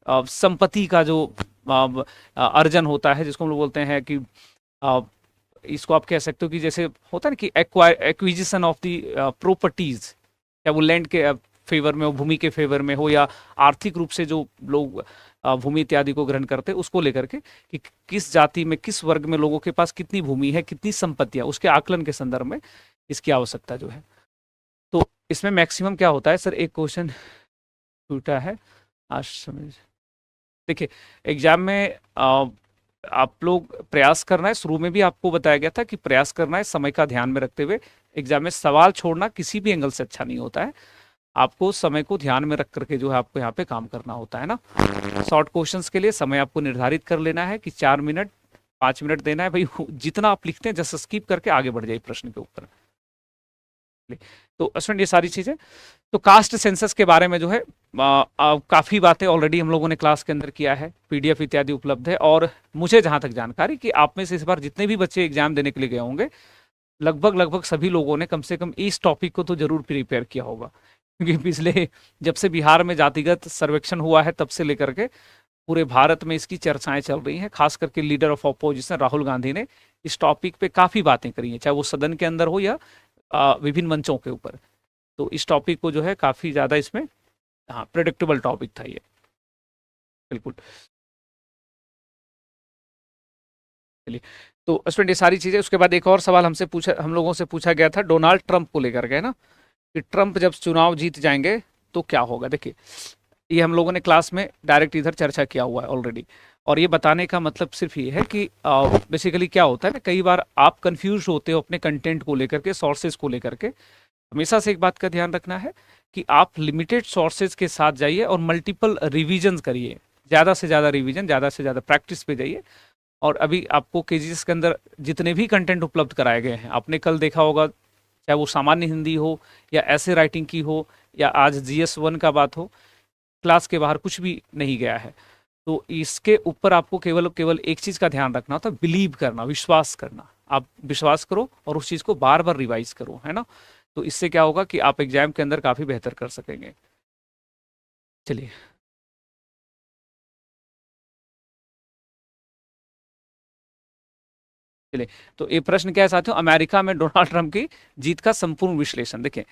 संपत्ति का जो अर्जन होता है, जिसको हम लोग बोलते हैं कि अ, इसको आप कह सकते हो कि जैसे होता है ना कि एक्विजिशन ऑफ दी प्रॉपर्टीज, या वो लैंड के फेवर में हो, भूमि के फेवर में हो, या आर्थिक रूप से जो लोग भूमि इत्यादि को ग्रहण करते हैं, उसको लेकर के कि किस जाति में, किस वर्ग में लोगों के पास कितनी भूमि है, कितनी संपत्तियां, उसके आकलन के संदर्भ में इसकी आवश्यकता जो है। तो इसमें मैक्सिमम क्या होता है सर, एक क्वेश्चन छूटा है आज समझ, देखिए एग्जाम में आप लोग प्रयास करना है, शुरू में भी आपको बताया गया था कि प्रयास करना है समय का ध्यान में रखते हुए। एग्जाम में सवाल छोड़ना किसी भी एंगल से अच्छा नहीं होता है, आपको समय को ध्यान में रख करके जो है आपको यहाँ पे काम करना होता है ना। शॉर्ट क्वेश्चंस के लिए समय आपको निर्धारित कर लेना है कि 4 मिनट 5 मिनट देना है भाई, जितना आप लिखते हैं जस्ट स्किप करके आगे बढ़ जाइए प्रश्न के ऊपर। तो स्टूडेंट ये सारी चीजें, तो कास्ट सेंसस के बारे में जो है काफी बातें ऑलरेडी हम लोगों ने क्लास के अंदर किया है, पीडीएफ इत्यादि उपलब्ध है। और मुझे जहां तक जानकारी कि आप में से इस बार जितने भी बच्चे एग्जाम देने के लिए गए होंगे, लगभग सभी लोगों ने कम से कम इस टॉपिक को तो जरूर प्रिपेयर किया होगा, क्योंकि पिछले जब से बिहार में जातिगत सर्वेक्षण हुआ है तब से लेकर के पूरे भारत में इसकी चर्चाएं चल रही हैं। खास करके leader of opposition Rahul Gandhi ने इस टॉपिक पे काफी बातें करी हैं, चाहे वो सदन के अंदर हो या विभिन्न मंचों के ऊपर। तो इस टॉपिक को जो है काफी ज्यादा इसमें, हाँ प्रेडिक्टेबल टॉपिक था ये, बिल्कुल। चलिए, तो स्टूडेंट ये सारी चीजें, उसके बाद एक और सवाल हम लोगों से पूछा गया था डोनाल्ड ट्रंप को लेकर के ना, कि ट्रंप जब चुनाव जीत जाएंगे तो क्या होगा। देखिए ये हम लोगों ने क्लास में डायरेक्ट इधर चर्चा किया हुआ है ऑलरेडी, और ये बताने का मतलब सिर्फ ये है कि बेसिकली क्या होता है ना, कई बार आप कंफ्यूज होते हो अपने कंटेंट को लेकर के, सोर्सेज को लेकर के। हमेशा से एक बात का ध्यान रखना है कि आप लिमिटेड सोर्सेज के साथ जाइए और मल्टीपल रिविजन करिए, ज़्यादा से ज़्यादा रिविजन, ज़्यादा से ज़्यादा प्रैक्टिस पे जाइए। और अभी आपको केजीएस के अंदर जितने भी कंटेंट उपलब्ध कराए गए हैं, आपने कल देखा होगा, चाहे वो सामान्य हिंदी हो या ऐसे राइटिंग की हो या आज GS1 का बात हो, क्लास के बाहर कुछ भी नहीं गया है। तो इसके ऊपर आपको केवल एक चीज़ का ध्यान रखना होता है, बिलीव करना, विश्वास करना। आप विश्वास करो और उस चीज़ को बार बार रिवाइज करो, है ना। तो इससे क्या होगा कि आप एग्जाम के अंदर काफ़ी बेहतर कर सकेंगे। चलिए, चलिए, तो ये प्रश्न क्या है साथियों, अमेरिका में डोनाल्ड ट्रंप की जीत का संपूर्ण विश्लेषण। देखिए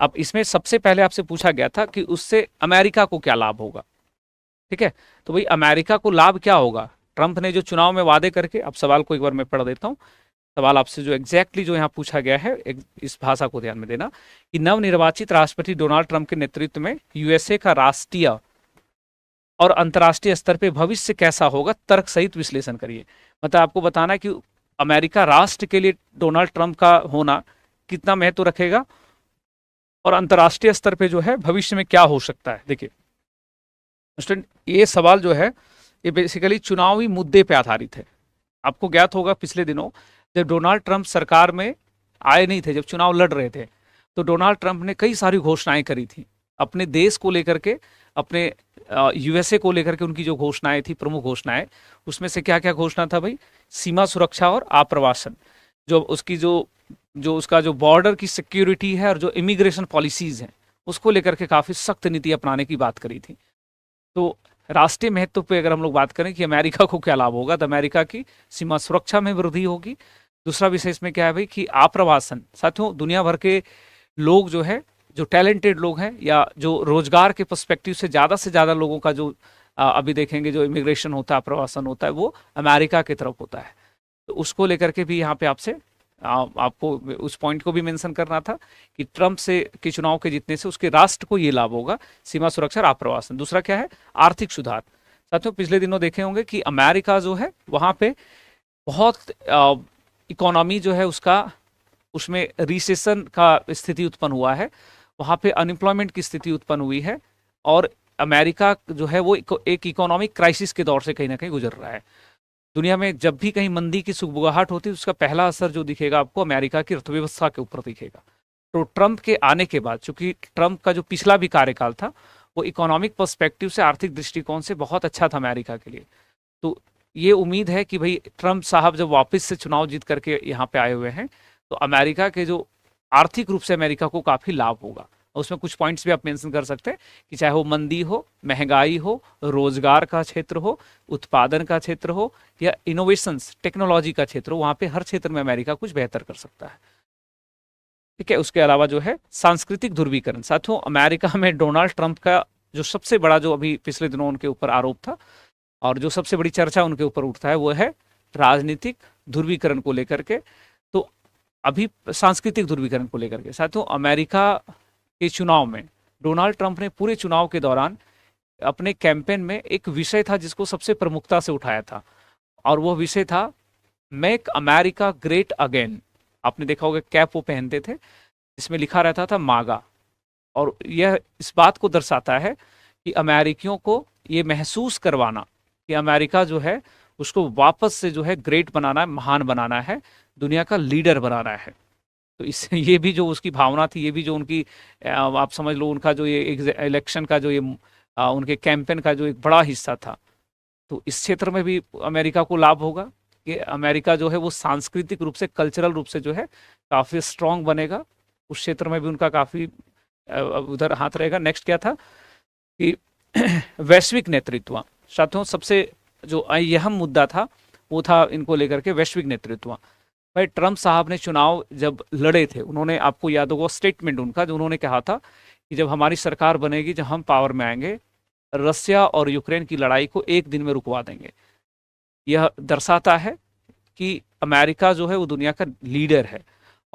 अब इसमें सबसे पहले आपसे पूछा गया था कि उससे अमेरिका को क्या लाभ होगा, ठीक है। तो भाई अमेरिका को लाभ क्या होगा, ट्रंप ने जो चुनाव में वादे करके, अब सवाल को एक बार मैं पढ़ देता हूँ। सवाल आपसे जो एग्जैक्टली जो यहाँ पूछा गया है, इस भाषा को ध्यान में देना, कि नवनिर्वाचित राष्ट्रपति डोनाल्ड ट्रंप के नेतृत्व में यूएसए का राष्ट्रीय और अंतर्राष्ट्रीय स्तर पे भविष्य कैसा होगा, तर्क सहित विश्लेषण करिए। मतलब आपको बताना है कि अमेरिका राष्ट्र के लिए डोनाल्ड ट्रंप का होना कितना महत्व रखेगा और अंतर्राष्ट्रीय स्तर पे जो है भविष्य में क्या हो सकता है। देखिए स्टूडेंट, ये सवाल जो है ये बेसिकली चुनावी मुद्दे पे आधारित है। आपको ज्ञात होगा पिछले दिनों जब डोनाल्ड ट्रंप सरकार में आए नहीं थे, जब चुनाव लड़ रहे थे, तो डोनाल्ड ट्रंप ने कई सारी घोषणाएं करी थी अपने देश को लेकर के, अपने यूएसए को लेकर के। उनकी जो घोषणाएं थी, प्रमुख घोषणाएं, उसमें से क्या क्या घोषणा था भाई, सीमा सुरक्षा और आप्रवासन, जो उसकी जो उसका जो बॉर्डर की सिक्योरिटी है और जो इमिग्रेशन पॉलिसीज हैं, उसको लेकर के काफी सख्त नीति अपनाने की बात करी थी। तो राष्ट्रीय महत्व पे अगर हम लोग बात करें कि अमेरिका को क्या लाभ होगा, तो अमेरिका की सीमा सुरक्षा में वृद्धि होगी। दूसरा विषय इसमें क्या है भाई कि आप्रवासन, साथियों दुनिया भर के लोग जो है, जो टैलेंटेड लोग हैं या जो रोजगार के पर्सपेक्टिव से ज़्यादा लोगों का जो अभी देखेंगे जो इमिग्रेशन होता है, आप्रवासन होता है, वो अमेरिका की तरफ होता है। तो उसको लेकर के भी यहाँ पे आपसे आपको उस पॉइंट को भी मेंशन करना था कि ट्रंप से के चुनाव के जीतने से उसके राष्ट्र को ये लाभ होगा, सीमा सुरक्षा और आप्रवासन। दूसरा क्या है, आर्थिक सुधार। साथियों पिछले दिनों देखे होंगे कि अमेरिका जो है वहाँ पे बहुत इकोनॉमी जो है उसका, उसमें रिसेशन का स्थिति उत्पन्न हुआ है, वहाँ पे अनएम्प्लॉयमेंट की स्थिति उत्पन्न हुई है, और अमेरिका जो है वो एक इकोनॉमिक क्राइसिस के दौर से कहीं ना कहीं गुजर रहा है। दुनिया में जब भी कहीं मंदी की सुगबुगाहट होती है, उसका पहला असर जो दिखेगा आपको अमेरिका की अर्थव्यवस्था के ऊपर दिखेगा। तो ट्रंप के आने के बाद, चूंकि ट्रंप का जो पिछला भी कार्यकाल था वो इकोनॉमिक पर्सपेक्टिव से, आर्थिक दृष्टिकोण से बहुत अच्छा था अमेरिका के लिए। तो ये उम्मीद है कि भाई ट्रम्प साहब जब वापस से चुनाव जीत करके यहाँ पे आए हुए हैं तो अमेरिका के जो आर्थिक रूप से अमेरिका को काफी लाभ होगा। उसमें कुछ पॉइंट्स भी आप मेंशन कर सकते हैं कि चाहे वो मंदी हो, महंगाई हो, रोजगार का क्षेत्र हो, उत्पादन का क्षेत्र हो, या इनोवेशंस टेक्नोलॉजी का क्षेत्र हो, वहां पे हर क्षेत्र में अमेरिका कुछ बेहतर कर सकता है। ठीक है। उसके अलावा जो है सांस्कृतिक ध्रुवीकरण, साथियों अमेरिका में डोनाल्ड ट्रंप का जो सबसे बड़ा, जो अभी पिछले दिनों उनके ऊपर आरोप था और जो सबसे बड़ी चर्चा उनके ऊपर उठता है, वो है राजनीतिक ध्रुवीकरण को लेकर के। तो अभी सांस्कृतिक ध्रुवीकरण को लेकर के साथियों अमेरिका के चुनाव में डोनाल्ड ट्रंप ने पूरे चुनाव के दौरान अपने कैंपेन में एक विषय था जिसको सबसे प्रमुखता से उठाया था, और वो विषय था मेक अमेरिका ग्रेट अगेन। आपने देखा होगा कैप वो पहनते थे जिसमें लिखा रहता था मागा, और यह इस बात को दर्शाता है कि अमेरिकियों को ये महसूस करवाना कि अमेरिका जो है उसको वापस से जो है ग्रेट बनाना है, महान बनाना है, दुनिया का लीडर बनाना है। तो इस ये भी जो उसकी भावना थी, ये भी जो उनकी आप समझ लो उनका जो ये इलेक्शन का जो ये उनके कैंपेन का जो एक बड़ा हिस्सा था। तो इस क्षेत्र में भी अमेरिका को लाभ होगा कि अमेरिका जो है वो सांस्कृतिक रूप से, कल्चरल रूप से जो है काफ़ी स्ट्रांग बनेगा। उस क्षेत्र में भी उनका काफ़ी उधर हाथ रहेगा। नेक्स्ट क्या था कि वैश्विक नेतृत्व। साथियों सबसे जो अहम मुद्दा था वो था इनको लेकर के वैश्विक नेतृत्व। भाई ट्रंप साहब ने चुनाव जब लड़े थे, उन्होंने, आपको याद होगा स्टेटमेंट उनका, जो उन्होंने कहा था कि जब हमारी सरकार बनेगी, जब हम पावर में आएंगे, रसिया और यूक्रेन की लड़ाई को एक दिन में रुकवा देंगे। यह दर्शाता है कि अमेरिका जो है वो दुनिया का लीडर है,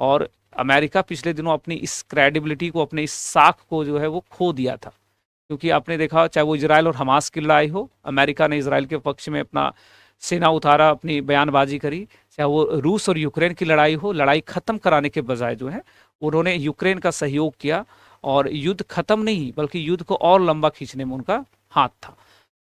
और अमेरिका पिछले दिनों अपनी इस क्रेडिबिलिटी को, अपने इस साख को जो है वो खो दिया था। क्योंकि आपने देखा चाहे वो इजराइल और हमास की लड़ाई हो, अमेरिका ने इजराइल के पक्ष में अपना सेना उतारा, अपनी बयानबाजी करी, चाहे वो रूस और यूक्रेन की लड़ाई हो, लड़ाई खत्म कराने के बजाय जो है उन्होंने यूक्रेन का सहयोग किया, और युद्ध खत्म नहीं बल्कि युद्ध को और लंबा खींचने में उनका हाथ था।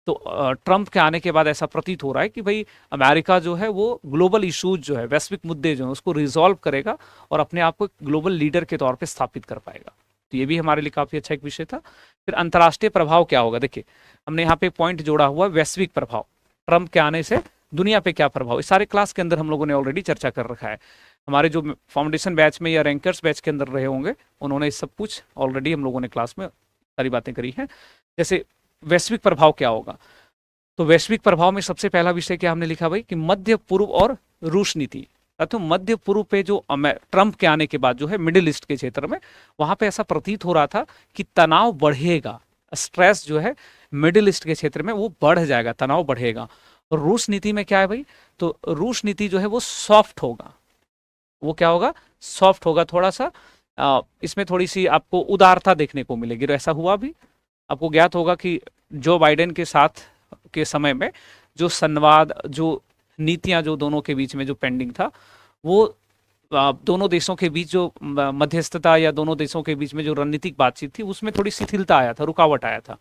तो ट्रंप के आने के बाद ऐसा प्रतीत हो रहा है कि भाई अमेरिका जो है वो ग्लोबल इश्यूज जो है, वैश्विक मुद्दे जो हैं उसको रिजॉल्व करेगा और अपने आप को ग्लोबल लीडर के तौर पे स्थापित कर पाएगा। तो ये भी हमारे लिए काफी अच्छा एक विषय था। फिर अंतर्राष्ट्रीय प्रभाव क्या होगा, देखिए हमने यहाँ पे पॉइंट जोड़ा हुआ वैश्विक प्रभाव, ट्रंप के आने से दुनिया पे क्या प्रभाव। इस सारे क्लास के अंदर हम लोगों ने ऑलरेडी चर्चा कर रखा है। हमारे जो फाउंडेशन बैच में या रैंकर्स बैच के अंदर रहे होंगे उन्होंने सब कुछ ऑलरेडी हम लोगों ने क्लास में सारी बातें करी हैं। जैसे वैश्विक प्रभाव क्या होगा, तो वैश्विक प्रभाव में सबसे पहला विषय क्या हमने लिखा भाई कि मध्य पूर्व और रूस नीति। तो मध्य पूर्व पे जो ट्रंप के आने के बाद जो है मिडिल ईस्ट के क्षेत्र में, वहां पे ऐसा प्रतीत हो रहा था कि तनाव बढ़ेगा, स्ट्रेस जो है मिडिल ईस्ट के क्षेत्र में वो बढ़ जाएगा, तनाव बढ़ेगा। और रूस नीति में क्या है भाई, तो रूस नीति जो है वो सॉफ्ट होगा। वो क्या होगा, सॉफ्ट होगा थोड़ा सा। इसमें थोड़ी सी आपको उदारता देखने को मिलेगी। ऐसा हुआ भी, आपको ज्ञात होगा कि जो बाइडेन के साथ के समय में जो संवाद, जो नीतियां जो दोनों के बीच में जो पेंडिंग था, वो दोनों देशों के बीच जो मध्यस्थता या दोनों देशों के बीच में जो रणनीतिक बातचीत थी उसमें थोड़ी शिथिलता आया था, रुकावट आया था।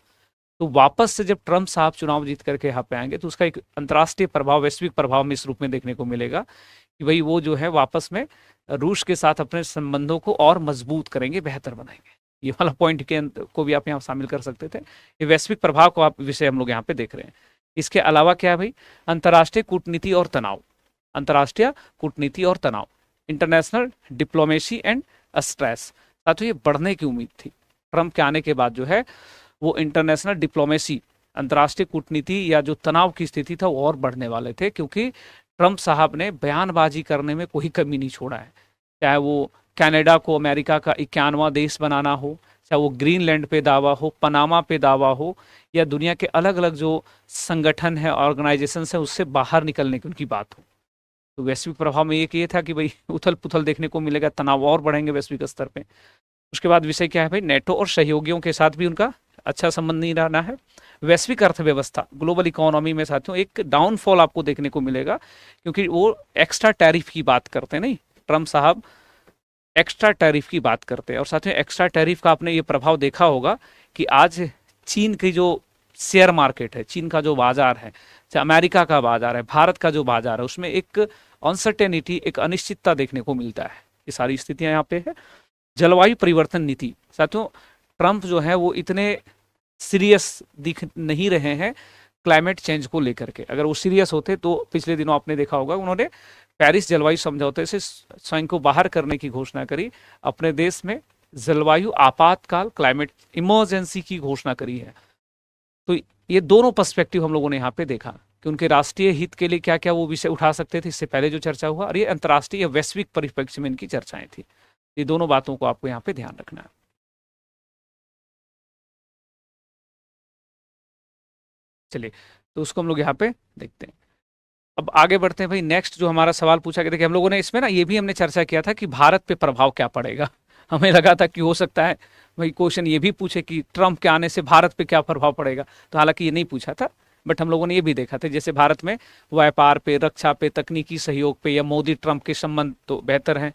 तो वापस से जब ट्रंप साहब चुनाव जीत करके यहाँ पे आएंगे तो उसका एक अंतर्राष्ट्रीय प्रभाव, वैश्विक प्रभाव में इस रूप में देखने को मिलेगा कि भाई वो जो है वापस में रूस के साथ अपने संबंधों को और मजबूत करेंगे, बेहतर बनाएंगे। ये वाला पॉइंट के को भी आप यहाँ शामिल कर सकते थे। ये वैश्विक प्रभाव को आप विषय हम लोग यहाँ पे देख रहे हैं। इसके अलावा क्या है भाई, अंतर्राष्ट्रीय कूटनीति और तनाव, अंतर्राष्ट्रीय कूटनीति और तनाव, इंटरनेशनल डिप्लोमेसी एंड स्ट्रेस। साथियों ये बढ़ने की उम्मीद थी ट्रंप के आने के बाद, जो है वो इंटरनेशनल डिप्लोमेसी, अंतर्राष्ट्रीय कूटनीति या जो तनाव की स्थिति था वो और बढ़ने वाले थे, क्योंकि ट्रंप साहब ने बयानबाजी करने में कोई कमी नहीं छोड़ा है। चाहे वो कनाडा को अमेरिका का 51वां देश बनाना हो, चाहे वो ग्रीनलैंड पे दावा हो, पनामा पे दावा हो, या दुनिया के अलग अलग जो संगठन है, ऑर्गेनाइजेशन है, उससे बाहर निकलने की उनकी बात हो। तो वैश्विक प्रभाव में एक ये था कि भाई उथल पुथल देखने को मिलेगा, तनाव और बढ़ेंगे वैश्विक स्तर पे। उसके बाद विषय क्या है भाई, नेटो और सहयोगियों के साथ भी उनका अच्छा संबंध नहीं रहना है। वैश्विक अर्थव्यवस्था, ग्लोबल इकोनॉमी में साथियों एक डाउनफॉल आपको देखने को मिलेगा, क्योंकि वो एक्स्ट्रा टैरिफ की बात करते हैं, नहीं ट्रंप साहब एक्स्ट्रा टैरिफ की बात करते हैं। और साथियों एक्स्ट्रा टैरिफ का आपने ये प्रभाव देखा होगा कि आज चीन की जो शेयर मार्केट है, चीन का जो बाजार है, अमेरिका का बाजार है, भारत का जो बाजार है, उसमें एक अनसर्टेनिटी, एक अनिश्चितता देखने को मिलता है। ये सारी स्थितियां यहाँ पे है। जलवायु परिवर्तन नीति, साथियों ट्रंप जो है वो इतने सीरियस दिख नहीं रहे हैं क्लाइमेट चेंज को लेकर के। अगर वो सीरियस होते तो पिछले दिनों आपने देखा होगा उन्होंने पेरिस जलवायु समझौते से स्वयं को बाहर करने की घोषणा करी, अपने देश में जलवायु आपातकाल क्लाइमेट इमरजेंसी की घोषणा करी है। तो ये दोनों पर्सपेक्टिव हम लोगों ने यहाँ पे देखा कि उनके राष्ट्रीय हित के लिए क्या क्या वो विषय उठा सकते थे, इससे पहले जो चर्चा हुआ, और ये अंतर्राष्ट्रीय या वैश्विक परिप्रेक्ष्य में इनकी चर्चाएं थी। ये दोनों बातों को आपको यहाँ पे ध्यान रखना है। चलिए, तो उसको हम लोग यहाँ पे देखते हैं। अब आगे बढ़ते हैं भाई, नेक्स्ट जो हमारा सवाल पूछा गया, देखिए हम लोगों ने इसमें ना ये भी हमने चर्चा किया था कि भारत पे प्रभाव क्या पड़ेगा। हमें लगा था कि हो सकता है भाई क्वेश्चन ये भी पूछे कि ट्रंप के आने से भारत पे क्या प्रभाव पड़ेगा, तो हालांकि ये नहीं पूछा था, बट हम लोगों ने ये भी देखा था जैसे भारत में व्यापार पे, रक्षा पे, तकनीकी सहयोग पे या मोदी ट्रंप के संबंध तो बेहतर हैं।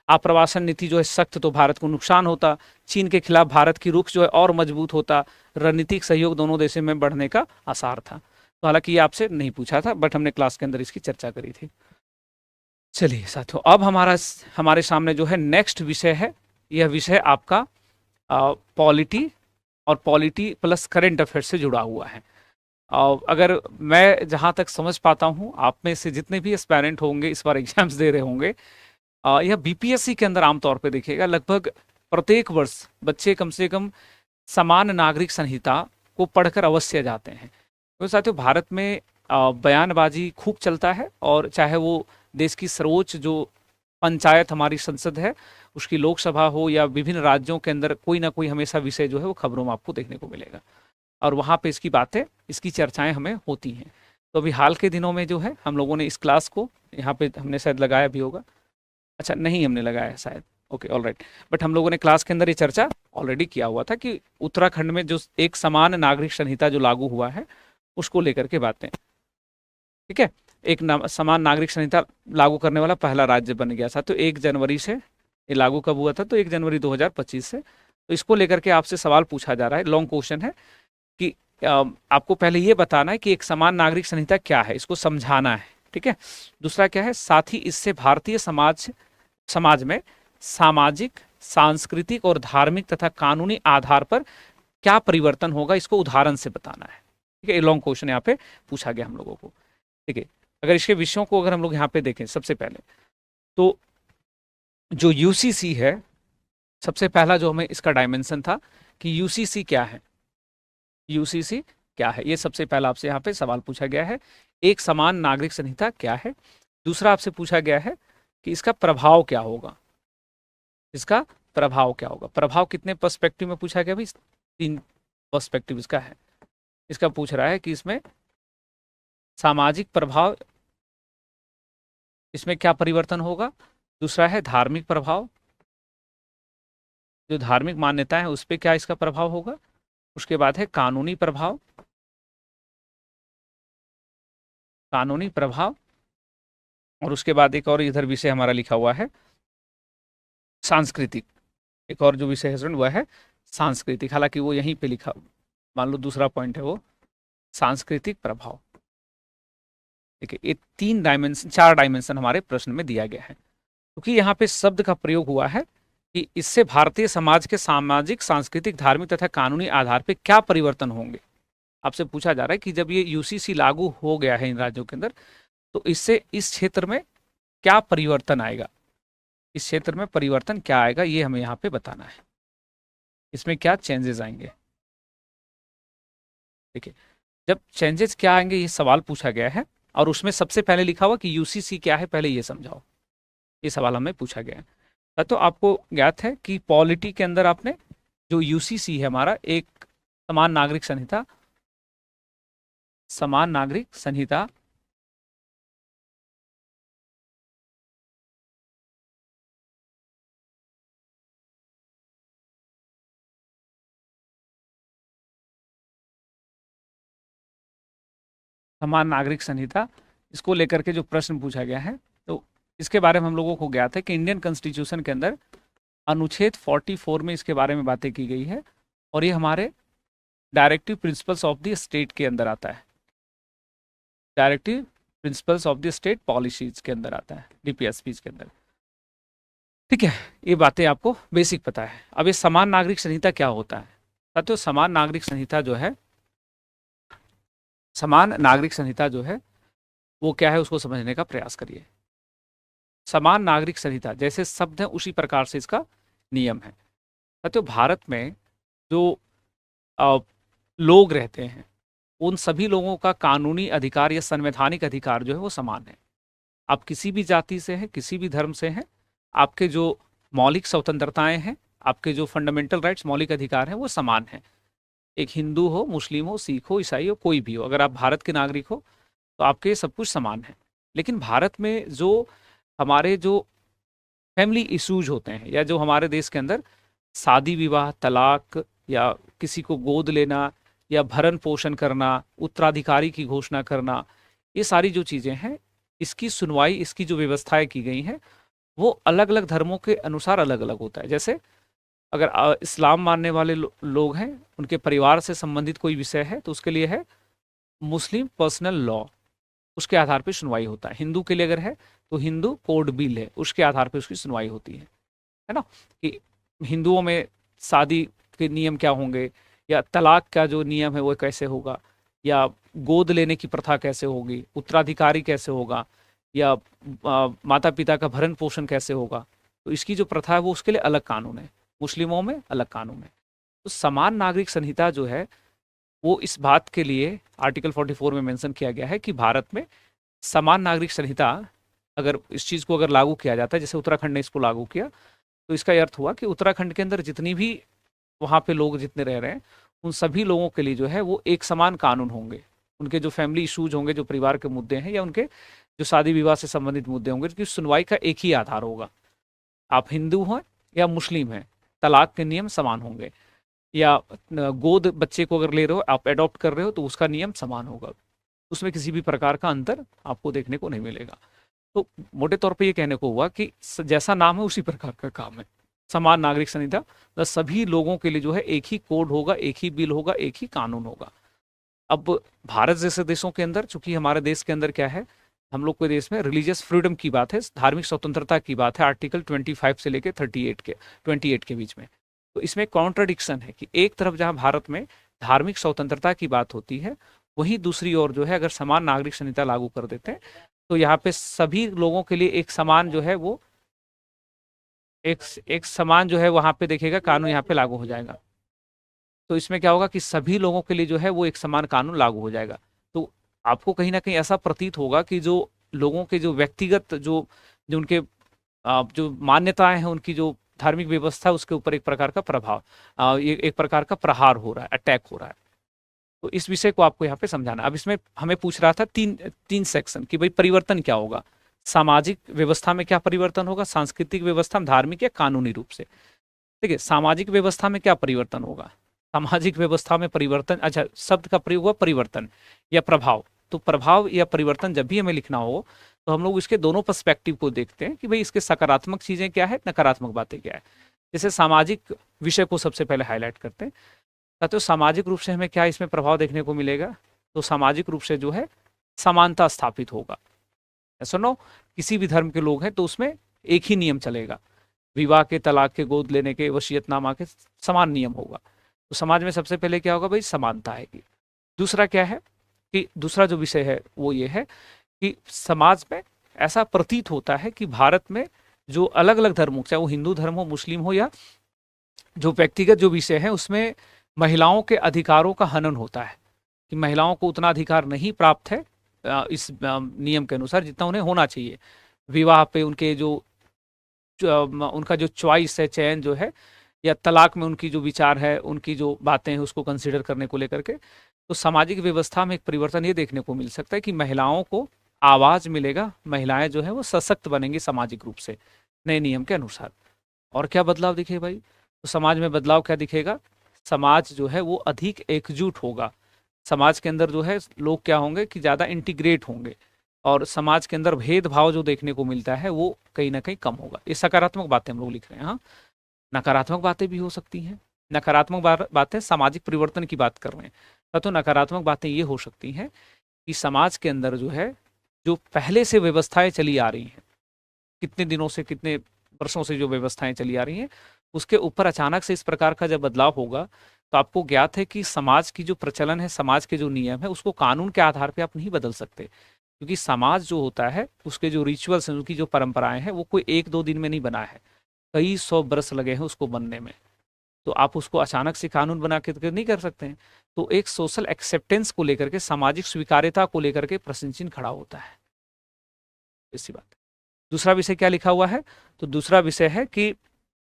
आप्रवासन नीति जो है सख्त तो भारत को नुकसान होता, चीन के खिलाफ भारत की रुख जो है और मजबूत होता, रणनीतिक सहयोग दोनों देशों में बढ़ने का आसार था। तो हालांकि ये आपसे नहीं पूछा था, बट हमने क्लास के अंदर इसकी चर्चा करी थी। चलिए साथियों, अब हमारे सामने जो है नेक्स्ट विषय है, यह विषय आपका पॉलिटी और पॉलिटी प्लस करंट अफेयर से जुड़ा हुआ है। अगर मैं जहाँ तक समझ पाता हूँ, आप में से जितने भी एस्पायरेंट होंगे इस बार एग्जाम्स दे रहे होंगे, यह बीपीएससी के अंदर आमतौर पे देखिएगा लगभग प्रत्येक वर्ष बच्चे कम से कम समान नागरिक संहिता को पढ़कर अवश्य जाते हैं। तो साथियों, भारत में बयानबाजी खूब चलता है, और चाहे वो देश की सर्वोच्च जो पंचायत हमारी संसद है, उसकी लोकसभा हो या विभिन्न राज्यों के अंदर, कोई ना कोई हमेशा विषय जो है वो खबरों में आपको देखने को मिलेगा, और वहाँ पे इसकी बातें, इसकी चर्चाएं हमें होती हैं। तो अभी हाल के दिनों में जो है हम लोगों ने इस क्लास को यहाँ पे हमने शायद लगाया भी होगा, अच्छा नहीं हमने लगाया शायद, ओके ऑल राइट, बट हम लोगों ने क्लास के अंदर ये चर्चा ऑलरेडी किया हुआ था कि उत्तराखंड में जो एक समान नागरिक संहिता जो लागू हुआ है उसको लेकर के बातें, ठीक है। एक समान नागरिक संहिता लागू करने वाला पहला राज्य बन गया था, तो 1 जनवरी से ये लागू कब हुआ था, तो 1 जनवरी 2025 से। तो इसको लेकर के आपसे सवाल पूछा जा रहा है, लॉन्ग क्वेश्चन है कि आपको पहले ये बताना है कि एक समान नागरिक संहिता क्या है, इसको समझाना है, ठीक है। दूसरा क्या है, साथ ही इससे भारतीय समाज में सामाजिक, सांस्कृतिक और धार्मिक तथा कानूनी आधार पर क्या परिवर्तन होगा, इसको उदाहरण से बताना है, ठीक है। ये लॉन्ग क्वेश्चन यहाँ पे पूछा गया हम लोगों को, ठीक है। अगर इसके विषयों को अगर हम लोग यहाँ पे देखें, सबसे पहले तो जो यूसीसी है, सबसे पहला जो हमें इसका डायमेंशन था कि यूसीसी क्या है, यूसीसी क्या है, ये सबसे पहला आपसे यहाँ पे सवाल पूछा गया है। एक समान नागरिक संहिता क्या है। दूसरा आपसे पूछा गया है कि इसका प्रभाव क्या होगा, इसका प्रभाव क्या होगा। प्रभाव कितने पर्सपेक्टिव में पूछा गया भाई, 3 पर्सपेक्टिव इसका है। इसका पूछ रहा है कि इसमें सामाजिक प्रभाव, इसमें क्या परिवर्तन होगा। दूसरा है धार्मिक प्रभाव, जो धार्मिक मान्यताएं हैं उस पर क्या इसका प्रभाव होगा। उसके बाद है कानूनी प्रभाव, कानूनी प्रभाव, और उसके बाद एक और इधर विषय हमारा लिखा हुआ है सांस्कृतिक, एक और जो विषय है वह है सांस्कृतिक, हालांकि वो यहीं पे लिखा, मान लो दूसरा पॉइंट है वो सांस्कृतिक प्रभाव, ठीक है। ये 4 डायमेंशन हमारे प्रश्न में दिया गया है, क्योंकि यहाँ पे शब्द का प्रयोग हुआ है कि इससे भारतीय समाज के सामाजिक, सांस्कृतिक, धार्मिक तथा कानूनी आधार पे क्या परिवर्तन होंगे। आपसे पूछा जा रहा है कि जब ये यूसीसी लागू हो गया है इन राज्यों के अंदर, तो इससे इस क्षेत्र में क्या परिवर्तन आएगा, इस क्षेत्र में परिवर्तन क्या आएगा, ये हमें यहाँ पे बताना है। इसमें क्या चेंजेस आएंगे, ठीक है। जब चेंजेस क्या आएंगे ये सवाल पूछा गया है, और उसमें सबसे पहले लिखा हुआ कि यूसीसी क्या है, पहले ये समझाओ, ये सवाल हमें पूछा गया है। तो आपको ज्ञात है कि पॉलिटी के अंदर आपने जो यूसीसी है हमारा, एक समान नागरिक संहिता, समान नागरिक संहिता समान नागरिक संहिता, इसको लेकर के जो प्रश्न पूछा गया है, तो इसके बारे में हम लोगों को ज्ञात है कि इंडियन कॉन्स्टिट्यूशन के अंदर अनुच्छेद 44 में इसके बारे में बातें की गई है, और ये हमारे directive principles of the state के अंदर आता है, directive principles of the state policies के अंदर आता है, डीपीएसपी के अंदर, ठीक है। ये बातें आपको बेसिक पता है। अब ये समान नागरिक संहिता क्या होता है, साथियों समान नागरिक संहिता जो है, समान नागरिक संहिता जो है वो क्या है उसको समझने का प्रयास करिए। समान नागरिक संहिता जैसे शब्द है उसी प्रकार से इसका नियम है। साथियों भारत में जो अ, लोग रहते हैं उन सभी लोगों का कानूनी अधिकार या संवैधानिक अधिकार जो है वो समान है। आप किसी भी जाति से हैं, किसी भी धर्म से हैं, आपके जो मौलिक स्वतंत्रताएं हैं, आपके जो फंडामेंटल राइट्स मौलिक अधिकार हैं वो समान हैं। एक हिंदू हो, मुस्लिम हो, सिख हो, ईसाई हो, कोई भी हो, अगर आप भारत के नागरिक हो तो आपके सब कुछ समान है। लेकिन भारत में जो हमारे जो फैमिली इश्यूज होते हैं या जो हमारे देश के अंदर शादी विवाह, तलाक या किसी को गोद लेना या भरण पोषण करना, उत्तराधिकारी की घोषणा करना, ये सारी जो चीजें हैं इसकी सुनवाई, इसकी जो व्यवस्थाएं की गई हैं वो अलग अलग धर्मों के अनुसार अलग अलग होता है। जैसे अगर इस्लाम मानने वाले लोग हैं, उनके परिवार से संबंधित कोई विषय है तो उसके लिए है मुस्लिम पर्सनल लॉ, उसके आधार पर सुनवाई होता है। हिंदू के लिए अगर है तो हिंदू कोड बिल है, उसके आधार पर उसकी सुनवाई होती है ना। कि हिंदुओं में शादी के नियम क्या होंगे, या तलाक का जो नियम है वो कैसे होगा, या गोद लेने की प्रथा कैसे होगी, उत्तराधिकारी कैसे होगा, या माता पिता का भरण पोषण कैसे होगा, तो इसकी जो प्रथा है वो उसके लिए अलग कानून है, मुस्लिमों में अलग कानून है। तो समान नागरिक संहिता जो है वो इस बात के लिए आर्टिकल 44 में मेंशन किया गया है कि भारत में समान नागरिक संहिता अगर इस चीज को अगर लागू किया जाता है, जैसे उत्तराखंड ने इसको लागू किया, तो इसका अर्थ हुआ कि उत्तराखंड के अंदर जितनी भी वहाँ पे लोग जितने रह रहे हैं उन सभी लोगों के लिए जो है वो एक समान कानून होंगे। उनके जो फैमिली इश्यूज होंगे, जो परिवार के मुद्दे हैं, या उनके जो शादी विवाह से संबंधित मुद्दे होंगे, उसकी सुनवाई का एक ही आधार होगा। आप हिंदू हैं या मुस्लिम हैं, तलाक के नियम समान होंगे। या गोद बच्चे को अगर ले रहे हो, आप एडॉप्ट कर रहे हो, तो उसका नियम समान होगा, उसमें किसी भी प्रकार का अंतर आपको देखने को नहीं मिलेगा। तो मोटे तौर पे ये कहने को हुआ कि जैसा नाम है उसी प्रकार का काम है। समान नागरिक संहिता सभी लोगों के लिए जो है एक ही कोड होगा, एक ही बिल होगा, एक ही कानून होगा। अब भारत जैसे देशों के अंदर, चूंकि हमारे देश के अंदर क्या है, हम लोग के देश में रिलीजियस फ्रीडम की बात है, धार्मिक स्वतंत्रता की बात है, आर्टिकल 25 से लेके 28 के बीच में। तो इसमें कॉन्ट्रडिक्शन है कि एक तरफ जहां भारत में धार्मिक स्वतंत्रता की बात होती है, वहीं दूसरी ओर जो है अगर समान नागरिक संहिता लागू कर देते हैं तो यहाँ पे सभी लोगों के लिए एक समान जो है वो एक समान जो है वहां पे देखेगा कानून यहाँ पे लागू हो जाएगा। तो इसमें क्या होगा कि सभी लोगों के लिए जो है वो एक समान कानून लागू हो जाएगा। तो आपको कहीं ना कहीं ऐसा प्रतीत होगा कि जो लोगों के जो व्यक्तिगत जो जो उनके जो मान्यताएं हैं, उनकी जो धार्मिक व्यवस्था है, उसके ऊपर एक प्रकार का प्रभाव, एक प्रकार का प्रहार हो रहा है, अटैक हो रहा है। तो इस विषय को आपको यहाँ पे समझाना। अब इसमें हमें पूछ रहा था तीन सेक्शन कि भाई परिवर्तन क्या होगा, सामाजिक व्यवस्था में क्या परिवर्तन होगा, सांस्कृतिक व्यवस्था में, धार्मिक या कानूनी रूप से। ठीक है, सामाजिक व्यवस्था में क्या परिवर्तन होगा, सामाजिक व्यवस्था में परिवर्तन, अच्छा शब्द का प्रयोग हुआ परिवर्तन या प्रभाव। तो प्रभाव या परिवर्तन जब भी हमें लिखना हो तो हम लोग इसके दोनों पर्सपेक्टिव को देखते हैं कि भाई इसके सकारात्मक चीजें क्या है, नकारात्मक बातें क्या है। जैसे सामाजिक विषय को सबसे पहले हाईलाइट करते हैं। तो सामाजिक रूप से हमें क्या इसमें प्रभाव देखने को मिलेगा, तो सामाजिक रूप से जो है समानता स्थापित होगा। सुनो, किसी भी धर्म के लोग हैं तो उसमें एक ही नियम चलेगा, विवाह के, तलाक के, गोद लेने के, वसीयतनामा के समान नियम होगा। तो समाज में सबसे पहले क्या होगा भाई, समानता आएगी। दूसरा क्या है कि दूसरा जो विषय है वो ये है कि समाज में ऐसा प्रतीत होता है कि भारत में जो अलग अलग धर्म, चाहे वो हिंदू धर्म हो, मुस्लिम हो, या जो व्यक्तिगत जो विषय है उसमें महिलाओं के अधिकारों का हनन होता है, कि महिलाओं को उतना अधिकार नहीं प्राप्त है इस नियम के अनुसार जितना उन्हें होना चाहिए। विवाह पे उनके जो उनका जो चॉइस है, चयन जो है, या तलाक में उनकी जो विचार है, उनकी जो बातें हैं उसको कंसिडर करने को लेकर के। तो सामाजिक व्यवस्था में एक परिवर्तन ये देखने को मिल सकता है कि महिलाओं को आवाज मिलेगा, महिलाएं जो है वो सशक्त बनेंगी सामाजिक रूप से नए नियम के अनुसार। और क्या बदलाव दिखे भाई, तो समाज में बदलाव क्या दिखेगा, समाज जो है वो अधिक एकजुट होगा। समाज के अंदर जो है लोग क्या होंगे कि ज्यादा इंटीग्रेट होंगे, और समाज के अंदर भेदभाव जो देखने को मिलता है वो कहीं ना कहीं कम होगा। ये सकारात्मक बातें हम लोग लिख रहे हैं। हाँ, नकारात्मक बातें भी हो सकती हैं। नकारात्मक बातें सामाजिक परिवर्तन की बात कर रहे हैं, तो नकारात्मक बातें ये हो सकती हैं कि समाज के अंदर जो है जो पहले से व्यवस्थाएं चली आ रही हैं, कितने दिनों से, कितने वर्षों से जो व्यवस्थाएं चली आ रही हैं, उसके ऊपर अचानक से इस प्रकार का जब बदलाव होगा तो आपको ज्ञात है कि समाज की जो प्रचलन है, समाज के जो नियम है, उसको कानून के आधार पे आप नहीं बदल सकते, क्योंकि समाज जो होता है उसके जो रिचुअल्स हैं, उसकी जो परंपराएं हैं, वो कोई एक दो दिन में नहीं बना है, कई सौ बरस लगे हैं उसको बनने में। तो आप उसको अचानक से कानून बना के नहीं कर सकते हैं। तो एक सोशल एक्सेप्टेंस को लेकर के, सामाजिक स्वीकार्यता को लेकर के प्रश्न चिन्ह खड़ा होता है, इसी बात है। दूसरा विषय क्या लिखा हुआ है, तो दूसरा विषय है कि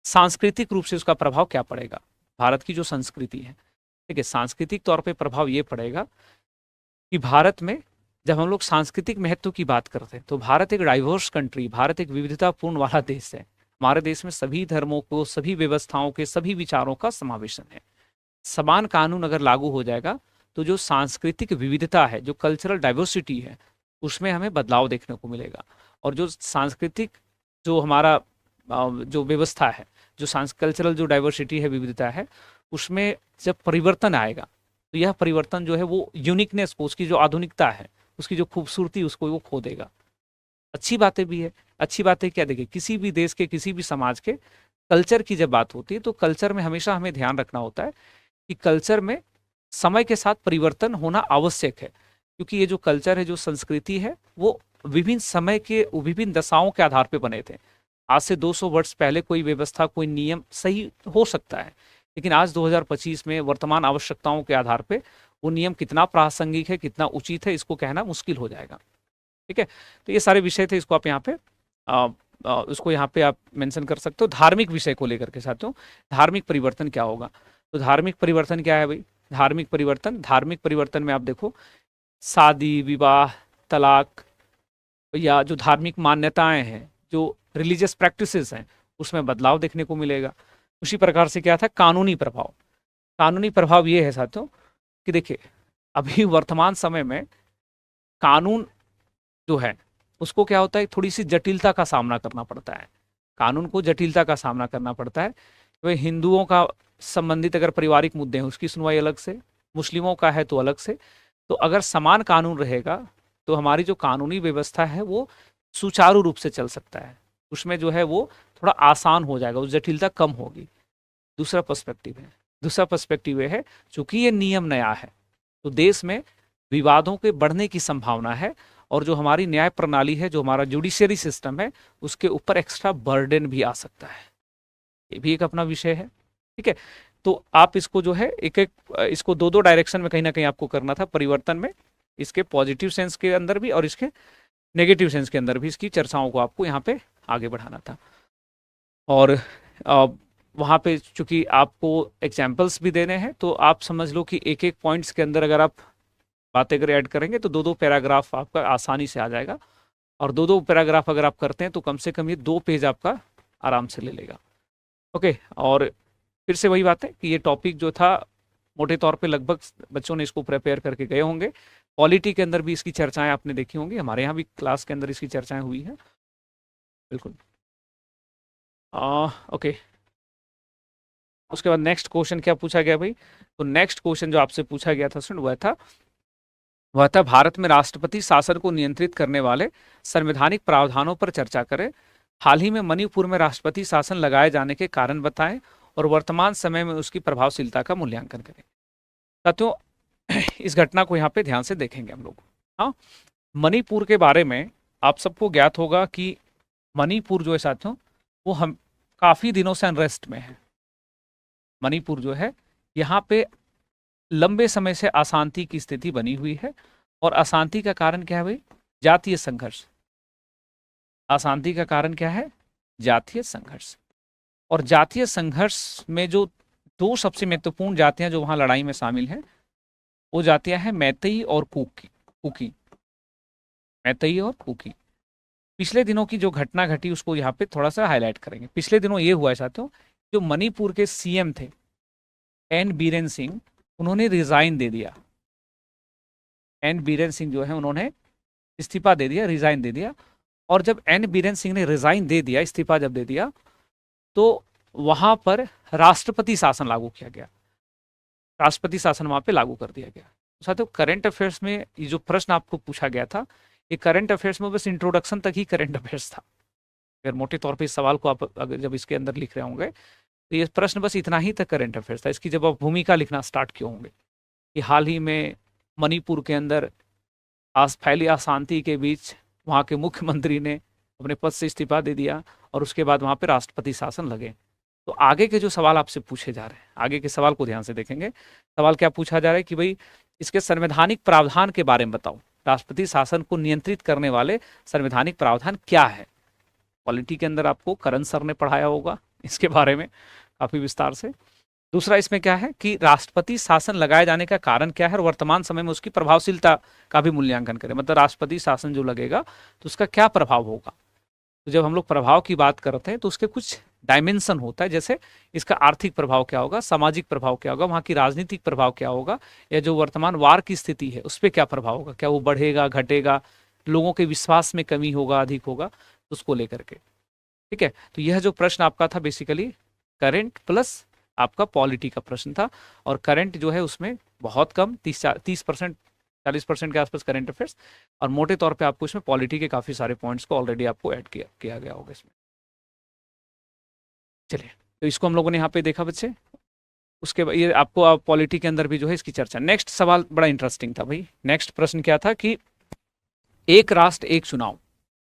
सांस्कृतिक रूप से उसका प्रभाव क्या पड़ेगा, भारत की जो संस्कृति है। ठीक है, सांस्कृतिक तौर पे प्रभाव ये पड़ेगा कि भारत में जब हम लोग सांस्कृतिक महत्व की बात करते हैं, तो भारत एक डाइवर्स कंट्री, भारत एक विविधतापूर्ण वाला देश है। हमारे देश में सभी धर्मों को, सभी व्यवस्थाओं के, सभी विचारों का समावेशन है। समान कानून अगर लागू हो जाएगा तो जो सांस्कृतिक विविधता है, जो कल्चरल डाइवर्सिटी है, उसमें हमें बदलाव देखने को मिलेगा। और जो सांस्कृतिक, जो हमारा जो व्यवस्था है, जो कल्चरल जो डाइवर्सिटी है, विविधता है, उसमें जब परिवर्तन आएगा तो यह परिवर्तन जो है वो यूनिकनेस को, उसकी जो आधुनिकता है, उसकी जो खूबसूरती, उसको वो खो देगा। अच्छी बातें भी है। अच्छी बातें क्या, देखिए किसी भी देश के, किसी भी समाज के कल्चर की जब बात होती है तो कल्चर में हमेशा हमें ध्यान रखना होता है कि कल्चर में समय के साथ परिवर्तन होना आवश्यक है, क्योंकि ये जो कल्चर है, जो संस्कृति है, वो विभिन्न समय के, विभिन्न दशाओं के आधार पर बने थे। आज से 200 वर्ष पहले कोई व्यवस्था, कोई नियम सही हो सकता है, लेकिन आज 2025 में वर्तमान आवश्यकताओं के आधार पे वो नियम कितना प्रासंगिक है, कितना उचित है, इसको कहना मुश्किल हो जाएगा। ठीक है, तो ये सारे विषय थे, इसको आप यहाँ पे उसको यहाँ पे आप मेंशन कर सकते हो। धार्मिक विषय को लेकर के साथियों, धार्मिक परिवर्तन क्या होगा, तो धार्मिक परिवर्तन क्या है भाई, धार्मिक परिवर्तन में आप देखो, शादी, विवाह, तलाक, या जो धार्मिक मान्यताएं हैं, जो रिलीजियस प्रैक्टिसेस हैं, उसमें बदलाव देखने को मिलेगा। उसी प्रकार से क्या था, कानूनी प्रभाव। कानूनी प्रभाव ये है साथियों कि देखिए, अभी वर्तमान समय में कानून जो है उसको क्या होता है, थोड़ी सी जटिलता का सामना करना पड़ता है। कानून को जटिलता का सामना करना पड़ता है। तो हिंदुओं का संबंधित अगर पारिवारिक मुद्दे हैं, उसकी सुनवाई अलग से, मुस्लिमों का है तो अलग से। तो अगर समान कानून रहेगा तो हमारी जो कानूनी व्यवस्था है वो सुचारू रूप से चल सकता है, उसमें जो है वो थोड़ा आसान हो जाएगा, उस जटिलता कम होगी। दूसरा पर्सपेक्टिव ये है, चूंकि ये नियम नया है तो देश में विवादों के बढ़ने की संभावना है, और जो हमारी न्याय प्रणाली है, जो हमारा जुडिशियरी सिस्टम है, उसके ऊपर एक्स्ट्रा बर्डन भी आ सकता है। ये भी एक अपना विषय है। ठीक है, तो आप इसको जो है इसको दो डायरेक्शन में कहीं ना कहीं आपको करना था परिवर्तन में, इसके पॉजिटिव सेंस के अंदर भी और इसके नेगेटिव सेंस के अंदर भी इसकी चर्चाओं को आपको यहाँ पे आगे बढ़ाना था। और वहाँ पे चूंकि आपको एग्जाम्पल्स भी देने हैं, तो आप समझ लो कि एक एक पॉइंट्स के अंदर अगर आप बातें अगर ऐड करेंगे तो 2-2 पैराग्राफ आपका आसानी से आ जाएगा। और 2-2 पैराग्राफ अगर आप करते हैं तो कम से कम ये 2 पेज आपका आराम से ले लेगा। ओके, और फिर से वही बात है कि ये टॉपिक जो था मोटे तौर पे लगभग बच्चों ने इसको प्रिपेयर करके गए होंगे। पॉलिटी के अंदर भी इसकी चर्चाएं आपने देखी होंगी, हमारे यहाँ भी क्लास के अंदर इसकी चर्चाएं हुई हैं। बिल्कुल। ओके, उसके बाद नेक्स्ट क्वेश्चन क्या पूछा गया भाई, तो नेक्स्ट क्वेश्चन जो आपसे पूछा गया था स्टूडेंट, वह था भारत में राष्ट्रपति शासन को नियंत्रित करने वाले संवैधानिक प्रावधानों पर चर्चा करें। हाल ही में मणिपुर में राष्ट्रपति शासन लगाए जाने के कारण बताएं और वर्तमान समय में उसकी प्रभावशीलता का मूल्यांकन करें। साथियों, इस घटना को यहाँ पे ध्यान से देखेंगे हम लोग। हाँ, मणिपुर के बारे में आप सबको ज्ञात होगा कि मणिपुर जो है साथियों, वो हम काफी दिनों से अनरेस्ट में है। मणिपुर जो है, यहाँ पे लंबे समय से अशांति की स्थिति बनी हुई है। और अशांति का कारण क्या है भाई, जातीय संघर्ष। अशांति का कारण क्या है, जातीय संघर्ष। और जातीय संघर्ष में जो 2 सबसे महत्वपूर्ण जातियां जो वहां लड़ाई में शामिल हैं, वो जातियां हैं मैतेई और कुकी। मैतेई और कुकी। पिछले दिनों की जो घटना घटी उसको यहाँ पे थोड़ा सा हाईलाइट करेंगे। पिछले दिनों ये हुआ है साथियों, जो मणिपुर के सीएम थे एन बीरेन सिंह, उन्होंने रिजाइन दे दिया। एन बीरेन सिंह जो है, उन्होंने इस्तीफा दे दिया, रिजाइन दे दिया। और जब एन बीरेन सिंह ने रिजाइन दे दिया, इस्तीफा जब दे दिया, तो वहां पर राष्ट्रपति शासन लागू किया गया। राष्ट्रपति शासन वहां पे लागू कर दिया गया। साथियों, करंट अफेयर्स में ये जो प्रश्न आपको पूछा गया था, ये करंट अफेयर्स में बस इंट्रोडक्शन तक ही करंट अफेयर्स था। अगर मोटे तौर पे इस सवाल को आप अगर जब इसके अंदर लिख रहे होंगे तो ये प्रश्न बस इतना ही तक करंट अफेयर्स था। इसकी जब आप भूमिका लिखना स्टार्ट किए होंगे कि हाल ही में मणिपुर के अंदर फैली अशांति के बीच वहाँ के मुख्यमंत्री ने अपने पद से इस्तीफा दे दिया और उसके बाद वहाँ पे राष्ट्रपति शासन लगे। तो आगे के जो सवाल आपसे पूछे जा रहे हैं, आगे के सवाल को ध्यान से देखेंगे। सवाल क्या पूछा जा रहा है कि भाई इसके संवैधानिक प्रावधान के बारे में बताओ, राष्ट्रपति शासन को नियंत्रित करने वाले संवैधानिक प्रावधान क्या है। पॉलिटी के अंदर आपको करण सर ने पढ़ाया होगा इसके बारे में काफी विस्तार से। दूसरा इसमें क्या है कि राष्ट्रपति शासन लगाए जाने का कारण क्या है और वर्तमान समय में उसकी प्रभावशीलता का भी मूल्यांकन करें। मतलब राष्ट्रपति शासन जो लगेगा तो उसका क्या प्रभाव होगा। तो जब हम लोग प्रभाव की बात करते हैं तो उसके कुछ डायमेंशन होता है, जैसे इसका आर्थिक प्रभाव क्या होगा, सामाजिक प्रभाव क्या होगा, वहाँ की राजनीतिक प्रभाव क्या होगा, या जो वर्तमान वार की स्थिति है उस पर क्या प्रभाव होगा, क्या वो बढ़ेगा घटेगा, लोगों के विश्वास में कमी होगा अधिक होगा, उसको लेकर के। ठीक है, तो यह जो प्रश्न आपका था बेसिकली करंट प्लस आपका पॉलिटी का प्रश्न था। और करंट जो है उसमें बहुत कम 30% 40% के आसपास करंट अफेयर्स, और मोटे तौर पे आपको इसमें पॉलिटी के काफी सारे पॉइंट्स को ऑलरेडी आपको ऐड किया गया होगा इसमें। चलिए, तो इसको हम लोगों ने यहाँ पे देखा बच्चे। उसके बाद ये आपको पॉलिटी के अंदर भी जो है इसकी चर्चा। नेक्स्ट सवाल बड़ा इंटरेस्टिंग था भाई। नेक्स्ट प्रश्न क्या था कि एक राष्ट्र एक चुनाव,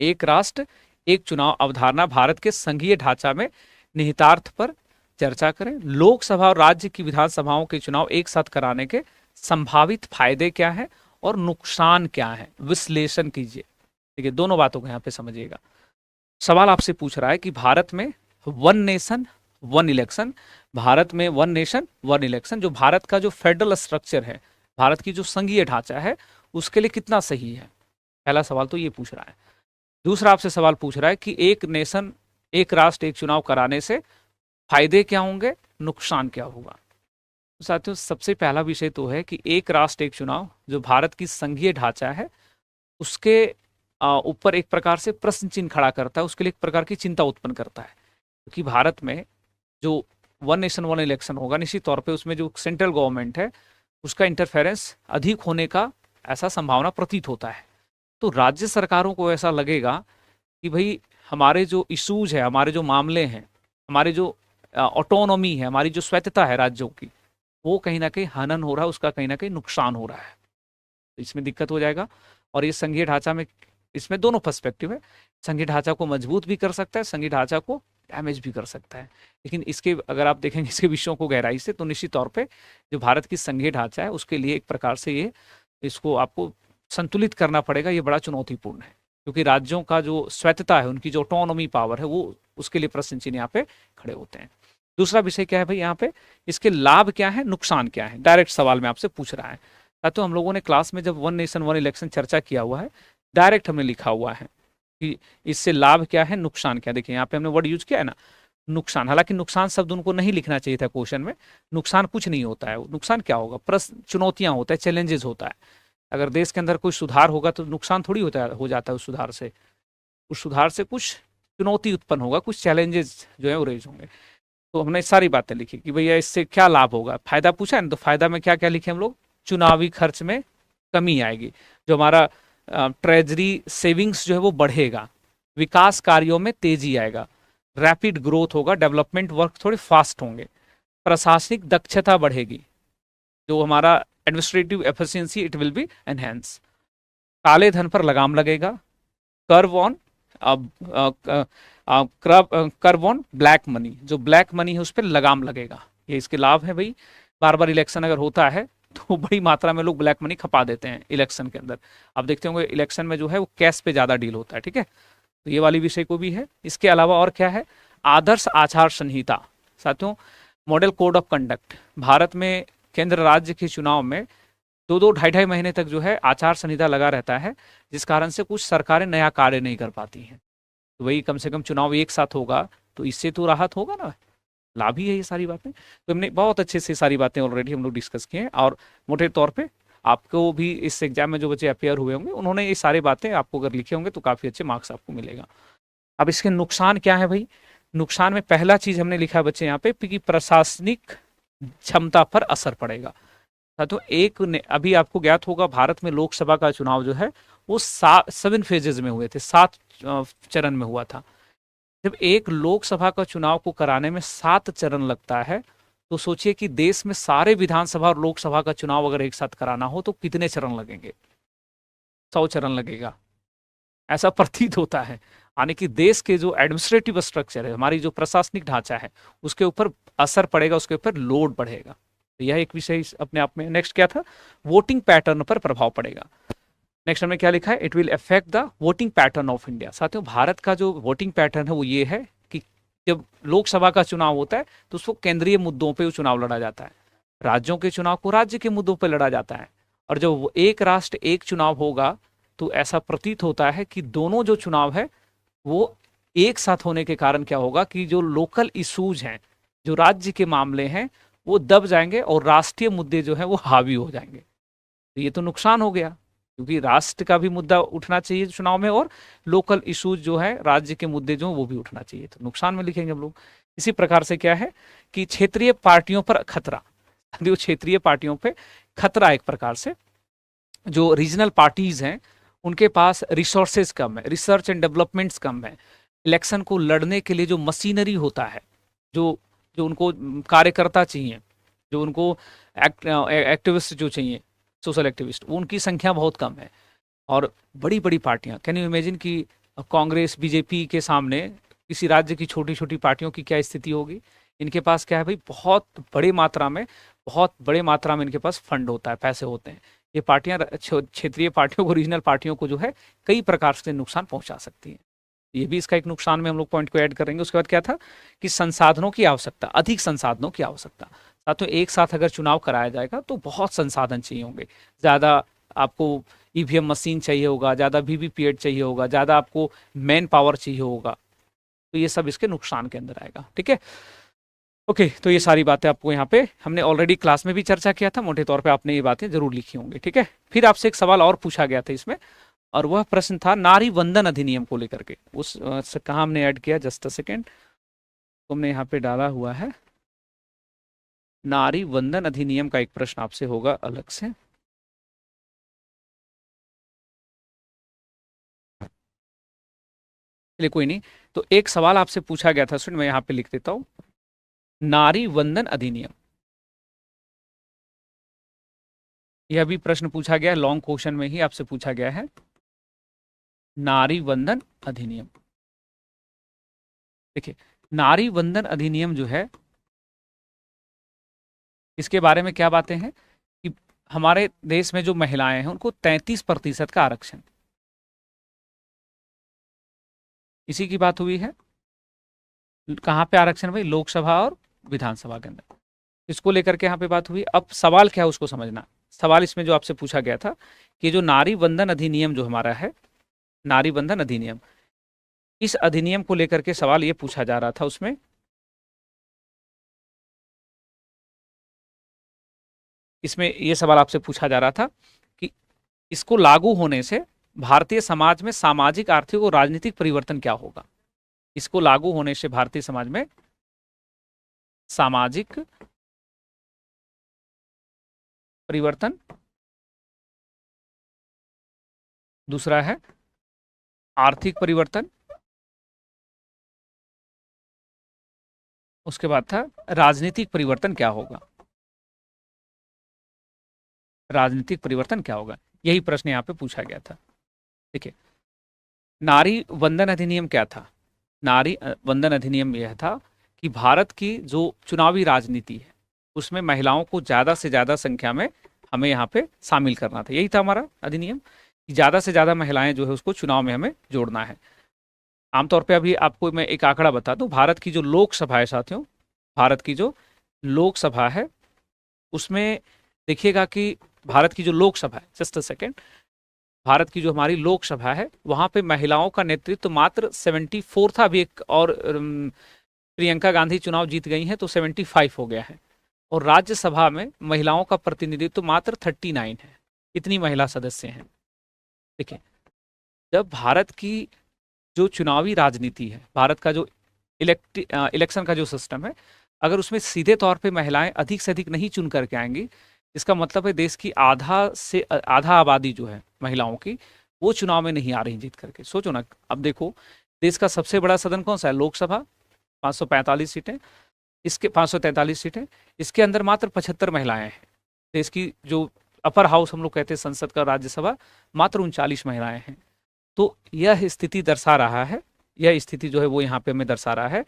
एक राष्ट्र एक चुनाव अवधारणा भारत के संघीय ढांचा में निहितार्थ पर चर्चा करें। लोकसभा और राज्य की विधानसभाओं के चुनाव एक साथ कराने के संभावित फायदे क्या है और नुकसान क्या है, विश्लेषण कीजिए। देखिए दोनों बातों को यहाँ पे समझिएगा। सवाल आपसे पूछ रहा है कि भारत में one nation one election, Bharat में वन नेशन वन इलेक्शन जो भारत का जो फेडरल स्ट्रक्चर है, भारत की जो संघीय ढांचा है, उसके लिए कितना सही है। पहला सवाल तो ये पूछ रहा है। दूसरा आपसे सवाल पूछ रहा है कि एक नेशन एक राष्ट्र एक चुनाव कराने से फायदे क्या होंगे, नुकसान क्या होगा। तो साथियों सबसे पहला विषय तो है कि एक राष्ट्र एक चुनाव जो भारत की संघीय ढांचा है उसके ऊपर एक प्रकार से प्रश्न चिन्ह खड़ा करता है, उसके लिए एक प्रकार की चिंता उत्पन्न करता है। क्योंकि भारत में जो वन नेशन वन इलेक्शन होगा निश्चित तौर पे उसमें जो सेंट्रल गवर्नमेंट है उसका इंटरफेरेंस अधिक होने का ऐसा संभावना प्रतीत होता है। तो राज्य सरकारों को ऐसा लगेगा कि भाई हमारे जो इशूज है, हमारे जो मामले हैं, हमारे जो ऑटोनॉमी है, हमारी जो स्वायत्तता है राज्यों की, वो कहीं ना कहीं हनन हो रहा है, उसका कहीं ना कहीं नुकसान हो रहा है। तो इसमें दिक्कत हो जाएगा। और ये संघीय ढांचा में इसमें दोनों पर्सपेक्टिव है, संघीय ढांचा को मजबूत भी कर सकता है, संघीय ढांचा को डैमेज भी कर सकता है। लेकिन इसके अगर आप देखेंगे इसके विषयों को गहराई से तो निश्चित तौर पे जो भारत की संघीय ढांचा है उसके लिए एक प्रकार से ये इसको आपको संतुलित करना पड़ेगा। ये बड़ा चुनौतीपूर्ण है क्योंकि राज्यों का जो स्वायत्तता है, उनकी जो ऑटोनॉमी पावर है, वो उसके लिए प्रश्न चिन्ह यहाँ पे खड़े होते हैं। दूसरा विषय क्या है भाई यहाँ पे, इसके लाभ क्या है, नुकसान क्या है, डायरेक्ट सवाल में आपसे पूछ रहा है। तो हम लोगों ने क्लास में जब वन नेशन वन इलेक्शन चर्चा किया हुआ है, डायरेक्ट हमने लिखा हुआ है कि इससे लाभ क्या है, नुकसान क्या। देखिए यहाँ पे हमने वर्ड यूज किया है ना, नुकसान। हालांकि नुकसान शब्द उनको नहीं लिखना चाहिए था क्वेश्चन में, नुकसान कुछ नहीं होता है। नुकसान क्या होगा, प्रश्न चुनौतियां होता है, चैलेंजेस होता है। अगर देश के अंदर कोई सुधार होगा तो नुकसान थोड़ी हो जाता है उस सुधार से। उस सुधार से कुछ चुनौती उत्पन्न होगा, कुछ चैलेंजेस जो है वो रेज होंगे। तो हमने सारी बातें लिखी कि भैया इससे क्या लाभ होगा। फायदा पूछा है ना, तो फायदा में क्या क्या लिखे हम लोग, चुनावी खर्च में कमी आएगी, जो हमारा ट्रेजरी सेविंग्स जो है वो बढ़ेगा, विकास कार्यों में तेजी आएगा, रैपिड ग्रोथ होगा, डेवलपमेंट वर्क थोड़े फास्ट होंगे, प्रशासनिक दक्षता बढ़ेगी, जो हमारा administrative efficiency it will be enhance, काले धन पर लगाम लगेगा, curve on curve on black money, जो ब्लैक मनी है उस पर लगाम लगेगा। ये इसके लाभ है भाई। बार बार इलेक्शन अगर होता है तो बड़ी मात्रा में लोग ब्लैक मनी खपा देते हैं इलेक्शन के अंदर। आप देखते होंगे इलेक्शन में जो है वो कैश पे ज्यादा डील होता है। ठीक है, तो ये वाली विषय को भी है। इसके अलावा और क्या है, आदर्श आचार संहिता। साथियों model code of conduct, Bharat में केंद्र राज्य के चुनाव में 2-2 ढाई-ढाई महीने तक जो है आचार संहिता लगा रहता है, जिस कारण से कुछ सरकारें नया कार्य नहीं कर पाती हैं। तो वही कम से कम चुनाव एक साथ होगा तो इससे तो राहत होगा ना, लाभ ही है ये सारी बातें। तो हमने बहुत अच्छे से सारी बातें ऑलरेडी हम लोग डिस्कस किए हैं। और मोटे तौर पे आपको भी इस एग्जाम में जो बच्चे अपेयर हुए होंगे उन्होंने ये सारी बातें आपको अगर लिखे होंगे तो काफ़ी अच्छे मार्क्स आपको मिलेगा। अब इसके नुकसान क्या है भाई, नुकसान में पहला चीज हमने लिखा है बच्चे यहाँ पे कि प्रशासनिक क्षमता पर असर पड़ेगा। तो एक अभी आपको ज्ञात होगा भारत में लोकसभा का चुनाव जो है वो 7 फेजेज में हुए थे, 7 चरण में हुआ था। जब एक लोकसभा का चुनाव को कराने में 7 चरण लगता है, तो सोचिए कि देश में सारे विधानसभा और लोकसभा का चुनाव अगर एक साथ कराना हो तो कितने चरण लगेंगे? 100 चरण लगेगा, ऐसा प्रतीत होता है। यानी कि देश के जो एडमिनिस्ट्रेटिव स्ट्रक्चर है, हमारी जो प्रशासनिक ढांचा है, उसके ऊपर असर पड़ेगा, उसके ऊपर लोड बढ़ेगा। तो यह एक विषय अपने आप में। नेक्स्ट क्या था? वोटिंग पैटर्न पर प्रभाव पड़ेगा। नेक्स्ट हमने क्या लिखा है? It will affect the voting pattern of India. साथियों, भारत का जो वोटिंग पैटर्न है वो ये है कि जब लोकसभा का चुनाव होता है तो उसको केंद्रीय मुद्दों पे चुनाव लड़ा जाता है, राज्यों के चुनाव को राज्य के मुद्दों पे लड़ा जाता है। और जब एक राष्ट्र एक चुनाव होगा तो ऐसा प्रतीत होता है कि दोनों जो चुनाव है वो एक साथ होने के कारण क्या होगा कि जो लोकल इशूज हैं, जो राज्य के मामले हैं, वो दब जाएंगे और राष्ट्रीय मुद्दे जो है वो हावी हो जाएंगे। तो ये तो नुकसान हो गया, क्योंकि राष्ट्र का भी मुद्दा उठना चाहिए चुनाव में और लोकल इशूज जो है, राज्य के मुद्दे जो वो भी उठना चाहिए। तो नुकसान में लिखेंगे हम लोग। इसी प्रकार से क्या है कि क्षेत्रीय पार्टियों पर खतरा, जो क्षेत्रीय पार्टियों पे खतरा, एक प्रकार से जो रीजनल पार्टीज हैं उनके पास रिसोर्सेज कम है, रिसर्च एंड डेवलपमेंट्स कम है। इलेक्शन को लड़ने के लिए जो मशीनरी होता है, जो जो उनको कार्यकर्ता चाहिए, जो उनको एक्टिविस्ट जो चाहिए, सोशल एक्टिविस्ट, उनकी संख्या बहुत कम है। और बड़ी बड़ी पार्टियां, कैन यू इमेजिन कि कांग्रेस बीजेपी के सामने किसी राज्य की छोटी छोटी पार्टियों की क्या स्थिति होगी? इनके पास क्या है भाई, बहुत बड़े मात्रा में, बहुत बड़े मात्रा में इनके पास फंड होता है, पैसे होते हैं। ये पार्टियां क्षेत्रीय पार्टियों को, रीजनल पार्टियों को जो है कई प्रकार से नुकसान पहुंचा सकती हैं। ये भी इसका एक नुकसान में हम लोग पॉइंट को ऐड करेंगे। उसके बाद क्या था कि संसाधनों की आवश्यकता, अधिक संसाधनों की आवश्यकता। साथियों, एक साथ अगर चुनाव कराया जाएगा तो बहुत संसाधन चाहिए होंगे, ज़्यादा आपको ईवीएम मशीन चाहिए होगा, ज़्यादा वीवीपीएट चाहिए होगा, ज़्यादा आपको मैन पावर चाहिए होगा। तो ये सब इसके नुकसान के अंदर आएगा। ठीक है, ओके। तो ये सारी बातें आपको यहाँ पे हमने ऑलरेडी क्लास में भी चर्चा किया था, मोटे तौर पे आपने ये बातें जरूर लिखी होंगी। ठीक है, फिर आपसे एक सवाल और पूछा गया था इसमें, और वह प्रश्न था नारी वंदन अधिनियम को लेकर के। उस कहाँ हमने ऐड किया, जस्ट अ सेकेंड, तुमने यहाँ पे डाला हुआ है नारी वंदन अधिनियम का एक प्रश्न आपसे होगा अलग से। चलिए कोई नहीं, तो एक सवाल आपसे पूछा गया था स्टूडेंट, मैं यहाँ पे लिख देता हूँ, नारी वंदन अधिनियम। यह भी प्रश्न पूछा गया है, लॉन्ग क्वेश्चन में ही आपसे पूछा गया है, नारी वंदन अधिनियम। देखिए, नारी वंदन अधिनियम जो है, इसके बारे में क्या बातें हैं कि हमारे देश में जो महिलाएं हैं उनको 33% का आरक्षण, इसी की बात हुई है। कहाँ पे आरक्षण भाई? लोकसभा और विधानसभा के अंदर, इसको लेकर के यहाँ पे बात हुई। अब सवाल क्या है उसको समझना। सवाल इसमें जो आपसे पूछा गया था कि जो नारी वंदन अधिनियम जो हमारा है, नारी वंदन अधिनियम, इस अधिनियम को लेकर के सवाल ये पूछा जा रहा था उसमें, इसमें ये सवाल आपसे पूछा जा रहा था कि इसको लागू होने से भारतीय समाज में सामाजिक, आर्थिक और राजनीतिक परिवर्तन क्या होगा? इसको लागू होने से भारतीय समाज में सामाजिक परिवर्तन, दूसरा है आर्थिक परिवर्तन, उसके बाद था राजनीतिक परिवर्तन क्या होगा? राजनीतिक परिवर्तन क्या होगा, यही प्रश्न यहाँ पे पूछा गया था। देखिए, नारी वंदन अधिनियम क्या था? नारी वंदन अधिनियम यह था कि भारत की जो चुनावी राजनीति है उसमें महिलाओं को ज़्यादा से ज़्यादा संख्या में हमें यहाँ पे शामिल करना था। यही था हमारा अधिनियम कि ज़्यादा से ज़्यादा महिलाएं जो है उसको चुनाव में हमें जोड़ना है। आमतौर पे अभी आपको मैं एक आंकड़ा बता दूं, भारत की जो लोकसभा है साथियों, भारत की जो लोकसभा है उसमें देखिएगा कि भारत की जो लोकसभा है, जस्ट अ सेकेंड, भारत की जो हमारी लोकसभा है वहां पे महिलाओं का नेतृत्व मात्र 74 था। अभी एक और प्रियंका गांधी चुनाव जीत गई हैं तो 75 हो गया है। और राज्यसभा में महिलाओं का प्रतिनिधित्व मात्र 39 है। इतनी महिला सदस्य हैं। देखिए, जब भारत की जो चुनावी राजनीति है, भारत का जो इलेक्शन का जो सिस्टम है, अगर उसमें सीधे तौर पे महिलाएं अधिक से अधिक नहीं चुन करके आएंगी, इसका मतलब है देश की आधा आबादी जो है महिलाओं की, वो चुनाव में नहीं आ रही जीत करके। सोचो ना, अब देखो देश का सबसे बड़ा सदन कौन सा है? लोकसभा, 545 सीटें, इसके 543 सीटें, इसके अंदर मात्र 75 महिलाएं हैं। देश की जो अपर हाउस हम लोग कहते हैं संसद का, राज्यसभा, मात्र 39 महिलाएं हैं। तो यह स्थिति दर्शा रहा है, यह स्थिति जो है वो यहाँ पे हमें दर्शा रहा है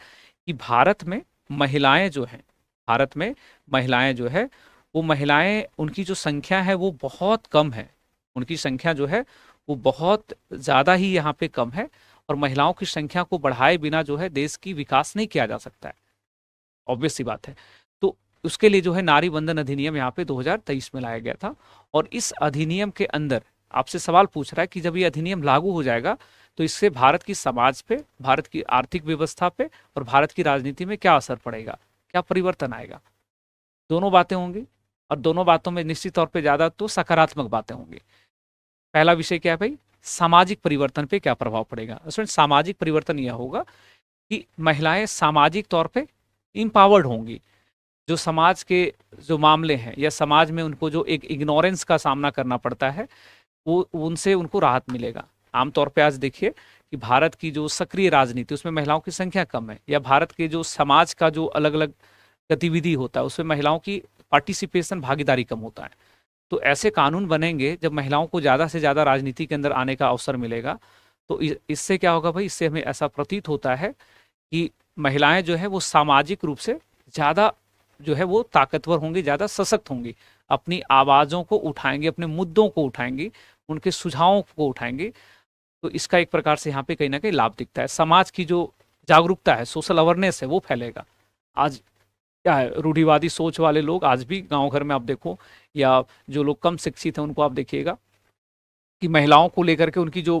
कि भारत में महिलाएं जो हैं, भारत में महिलाएं जो है वो महिलाएं, उनकी जो संख्या है वो बहुत कम है, उनकी संख्या जो है वो बहुत ज़्यादा ही यहाँ पे कम है। और महिलाओं की संख्या को बढ़ाए बिना जो है देश की विकास नहीं किया जा सकता है, ऑब्वियस सी बात है। तो उसके लिए जो है नारी वंदन अधिनियम यहाँ पे 2023 में लाया गया था। और इस अधिनियम के अंदर आपसे सवाल पूछ रहा है कि जब ये अधिनियम लागू हो जाएगा तो इससे भारत की समाज पे, भारत की आर्थिक व्यवस्था पे और भारत की राजनीति में क्या असर पड़ेगा, क्या परिवर्तन आएगा? दोनों बातें होंगी, और दोनों बातों में निश्चित तौर पे ज्यादा तो सकारात्मक बातें होंगी। पहला विषय क्या है भाई? सामाजिक परिवर्तन पे क्या प्रभाव पड़ेगा। उसमें सामाजिक परिवर्तन यह होगा कि महिलाएं सामाजिक तौर पे इम्पावर्ड होंगी। जो समाज के जो मामले हैं या समाज में उनको जो एक इग्नोरेंस का सामना करना पड़ता है, वो उनसे उनको राहत मिलेगा। आमतौर पे आज देखिए कि भारत की जो सक्रिय राजनीति, उसमें महिलाओं की संख्या कम है, या भारत के जो समाज का जो अलग अलग गतिविधि होता है उसमें महिलाओं की पार्टिसिपेशन, भागीदारी कम होता है। तो ऐसे कानून बनेंगे जब महिलाओं को ज़्यादा से ज़्यादा राजनीति के अंदर आने का अवसर मिलेगा, तो इससे क्या होगा भाई? इससे हमें ऐसा प्रतीत होता है कि महिलाएं जो है वो सामाजिक रूप से ज़्यादा जो है वो ताकतवर होंगी, ज़्यादा सशक्त होंगी, अपनी आवाज़ों को उठाएंगी, अपने मुद्दों को उठाएंगी, उनके सुझावों को उठाएंगी। तो इसका एक प्रकार से यहाँ पे कहीं ना कहीं लाभ दिखता है। समाज की जो जागरूकता है, सोशल अवेयरनेस है, वो फैलेगा। आज क्या है, रूढ़िवादी सोच वाले लोग आज भी गांव घर में आप देखो, या जो लोग कम शिक्षित हैं उनको आप देखिएगा कि महिलाओं को लेकर के उनकी जो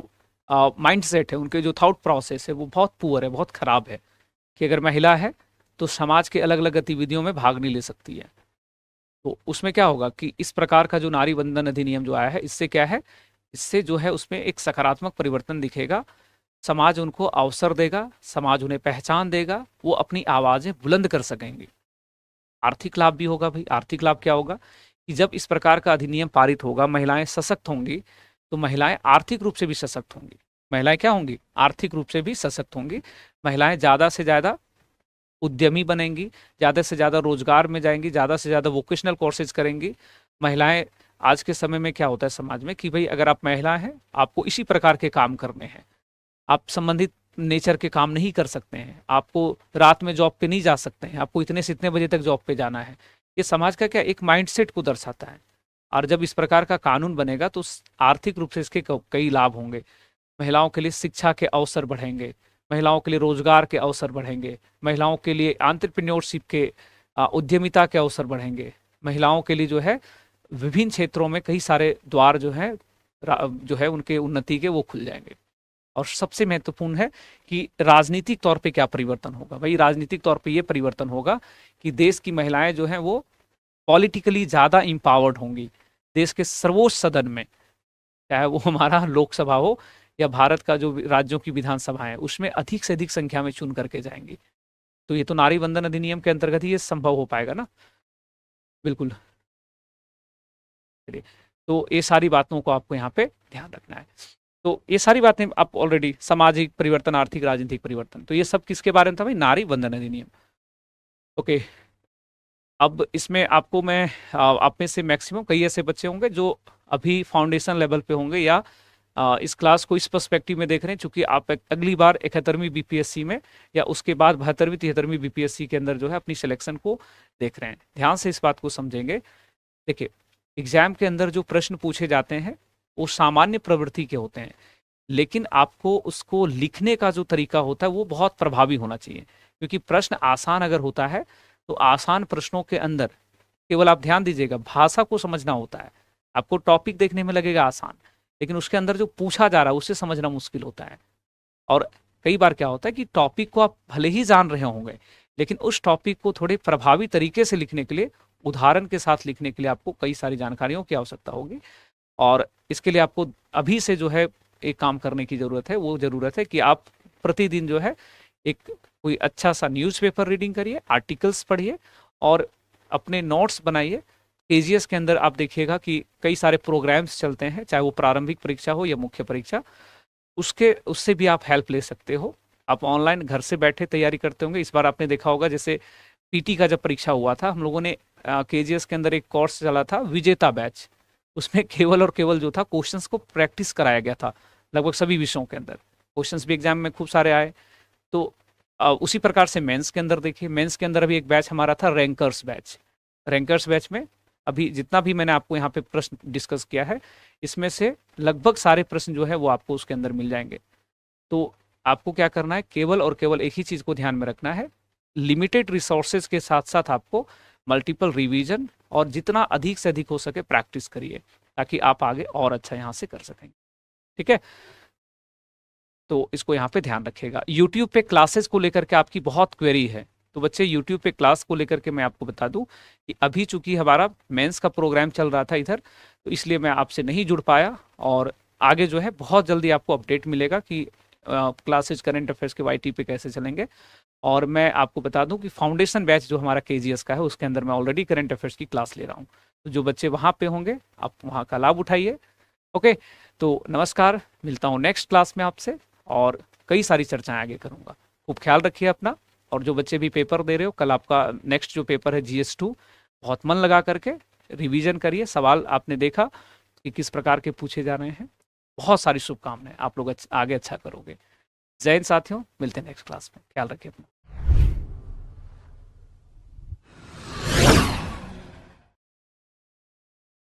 माइंड सेट है, उनके जो थॉट प्रोसेस है वो बहुत पुअर है, बहुत खराब है, कि अगर महिला है तो समाज के अलग अलग गतिविधियों में भाग नहीं ले सकती है। तो उसमें क्या होगा कि इस प्रकार का जो नारी वंदन अधिनियम जो आया है, इससे क्या है, इससे जो है उसमें एक सकारात्मक परिवर्तन दिखेगा। समाज उनको अवसर देगा, समाज उन्हें पहचान देगा, वो अपनी आवाज़ें बुलंद कर सकेंगे। आर्थिक लाभ भी होगा भाई। आर्थिक लाभ क्या होगा कि जब इस प्रकार का अधिनियम पारित होगा, महिलाएं सशक्त होंगी, तो महिलाएं आर्थिक रूप से भी सशक्त होंगी। महिलाएं क्या होंगी? आर्थिक रूप से भी सशक्त होंगी। महिलाएं ज़्यादा से ज़्यादा उद्यमी बनेंगी, ज़्यादा से ज़्यादा रोजगार में जाएंगी, ज़्यादा से ज़्यादा वोकेशनल कोर्सेज करेंगी। महिलाएं, आज के समय में क्या होता है समाज में कि भाई अगर आप महिला हैं, आपको इसी प्रकार के काम करने हैं, आप संबंधित नेचर के काम नहीं कर सकते हैं, आपको रात में जॉब पे नहीं जा सकते हैं, आपको इतने से इतने बजे तक जॉब पे जाना है। ये समाज का क्या एक माइंडसेट को दर्शाता है। और जब इस प्रकार का कानून बनेगा तो आर्थिक रूप से इसके कई लाभ होंगे। महिलाओं के लिए शिक्षा के अवसर बढ़ेंगे, महिलाओं के लिए रोजगार के अवसर बढ़ेंगे, महिलाओं के लिए एंटरप्रेन्योरशिप के, उद्यमिता के अवसर बढ़ेंगे। महिलाओं के लिए जो है विभिन्न क्षेत्रों में कई सारे द्वार जो है उनके उन्नति के वो खुल जाएंगे। और सबसे महत्वपूर्ण है कि राजनीतिक तौर पे क्या परिवर्तन होगा भाई? राजनीतिक तौर पे ये परिवर्तन होगा कि देश की महिलाएं जो हैं वो पॉलिटिकली ज़्यादा इम्पावर्ड होंगी। देश के सर्वोच्च सदन में, चाहे वो हमारा लोकसभा हो या भारत का जो राज्यों की विधानसभा है, उसमें अधिक से अधिक संख्या में चुन करके जाएंगी। तो ये तो नारी वंदन अधिनियम के अंतर्गत ही ये संभव हो पाएगा ना। बिल्कुल। तो ये सारी बातों को आपको यहाँ पे ध्यान रखना है। तो ये सारी बातें आप ऑलरेडी, सामाजिक परिवर्तन, आर्थिक राजनीतिक परिवर्तन, तो ये सब किसके बारे में था भाई? नारी वंदन अधिनियम। ओके, अब इसमें आपको मैं, आप में से मैक्सिमम कई ऐसे बच्चे होंगे जो अभी फाउंडेशन लेवल पे होंगे या इस क्लास को इस पर्सपेक्टिव में देख रहे हैं, चूंकि आप अगली बार 71वीं बीपीएससी में या उसके बाद 72वीं 73वीं बीपीएससी के अंदर जो है अपनी सिलेक्शन को देख रहे हैं। ध्यान से इस बात को समझेंगे। देखिए, एग्जाम के अंदर जो प्रश्न पूछे जाते हैं वो सामान्य प्रवृत्ति के होते हैं, लेकिन आपको उसको लिखने का जो तरीका होता है वो बहुत प्रभावी होना चाहिए। क्योंकि प्रश्न आसान अगर होता है तो आसान प्रश्नों के अंदर केवल आप ध्यान दीजिएगा, भाषा को समझना होता है। आपको टॉपिक देखने में लगेगा आसान, लेकिन उसके अंदर जो पूछा जा रहा है उसे समझना मुश्किल होता है। और कई बार क्या होता है कि टॉपिक को आप भले ही जान रहे होंगे, लेकिन उस टॉपिक को थोड़े प्रभावी तरीके से लिखने के लिए, उदाहरण के साथ लिखने के लिए आपको कई सारी जानकारियों की आवश्यकता होगी। और इसके लिए आपको अभी से जो है एक काम करने की ज़रूरत है। वो ज़रूरत है कि आप प्रतिदिन जो है एक कोई अच्छा सा न्यूज़पेपर रीडिंग करिए, आर्टिकल्स पढ़िए और अपने नोट्स बनाइए। केजीएस के अंदर आप देखिएगा कि कई सारे प्रोग्राम्स चलते हैं, चाहे वो प्रारंभिक परीक्षा हो या मुख्य परीक्षा, उससे भी आप हेल्प ले सकते हो। आप ऑनलाइन घर से बैठे तैयारी करते होंगे। इस बार आपने देखा होगा जैसे पीटी का जब परीक्षा हुआ था, हम लोगों ने केजीएस के अंदर एक कोर्स चला था विजेता बैच, उसमें केवल और केवल जो था क्वेश्चंस को प्रैक्टिस कराया गया था लगभग सभी विषयों के अंदर। क्वेश्चंस भी एग्जाम में खूब सारे आए। तो उसी प्रकार से मेंस के अंदर देखिए, मेंस के अंदर अभी एक बैच हमारा था रैंकर्स बैच। रैंकर्स बैच में अभी जितना भी मैंने आपको यहाँ पे प्रश्न डिस्कस किया है, इसमें से लगभग सारे प्रश्न जो है वो आपको उसके अंदर मिल जाएंगे। तो आपको क्या करना है, केवल और केवल एक ही चीज को ध्यान में रखना है, लिमिटेड रिसोर्सेज के साथ साथ आपको मल्टीपल रिवीजन और जितना अधिक से अधिक हो सके प्रैक्टिस करिए, ताकि आप आगे और अच्छा यहाँ से कर सकेंगे। ठीक है, तो इसको यहाँ पे ध्यान रखिएगा। यूट्यूब पे क्लासेस को लेकर के आपकी बहुत क्वेरी है, तो बच्चे यूट्यूब पे क्लास को लेकर के मैं आपको बता दूं कि अभी चूंकि हमारा मेंस का प्रोग्राम चल रहा था इधर, तो इसलिए मैं आपसे नहीं जुड़ पाया। और आगे जो है बहुत जल्दी आपको अपडेट मिलेगा कि क्लासेज करंट अफेयर्स के वाईटी पे कैसे चलेंगे। और मैं आपको बता दूं कि फाउंडेशन बैच जो हमारा केजीएस का है, उसके अंदर मैं ऑलरेडी करंट अफेयर्स की क्लास ले रहा हूँ। तो जो बच्चे वहाँ पे होंगे आप वहाँ का लाभ उठाइए। ओके, तो नमस्कार, मिलता हूँ नेक्स्ट क्लास में आपसे और कई सारी चर्चाएं आगे करूंगा। खूब ख्याल रखिए अपना। और जो बच्चे भी पेपर दे रहे हो, कल आपका नेक्स्ट जो पेपर है GS2, बहुत मन लगा करके रिवीजन करिए। सवाल आपने देखा कि किस प्रकार के पूछे जा रहे हैं। बहुत सारी शुभकामनाएं, आप लोग आगे अच्छा करोगे। जय हिंद साथियों, मिलते हैं नेक्स्ट क्लास में। ख्याल रखिए अपना।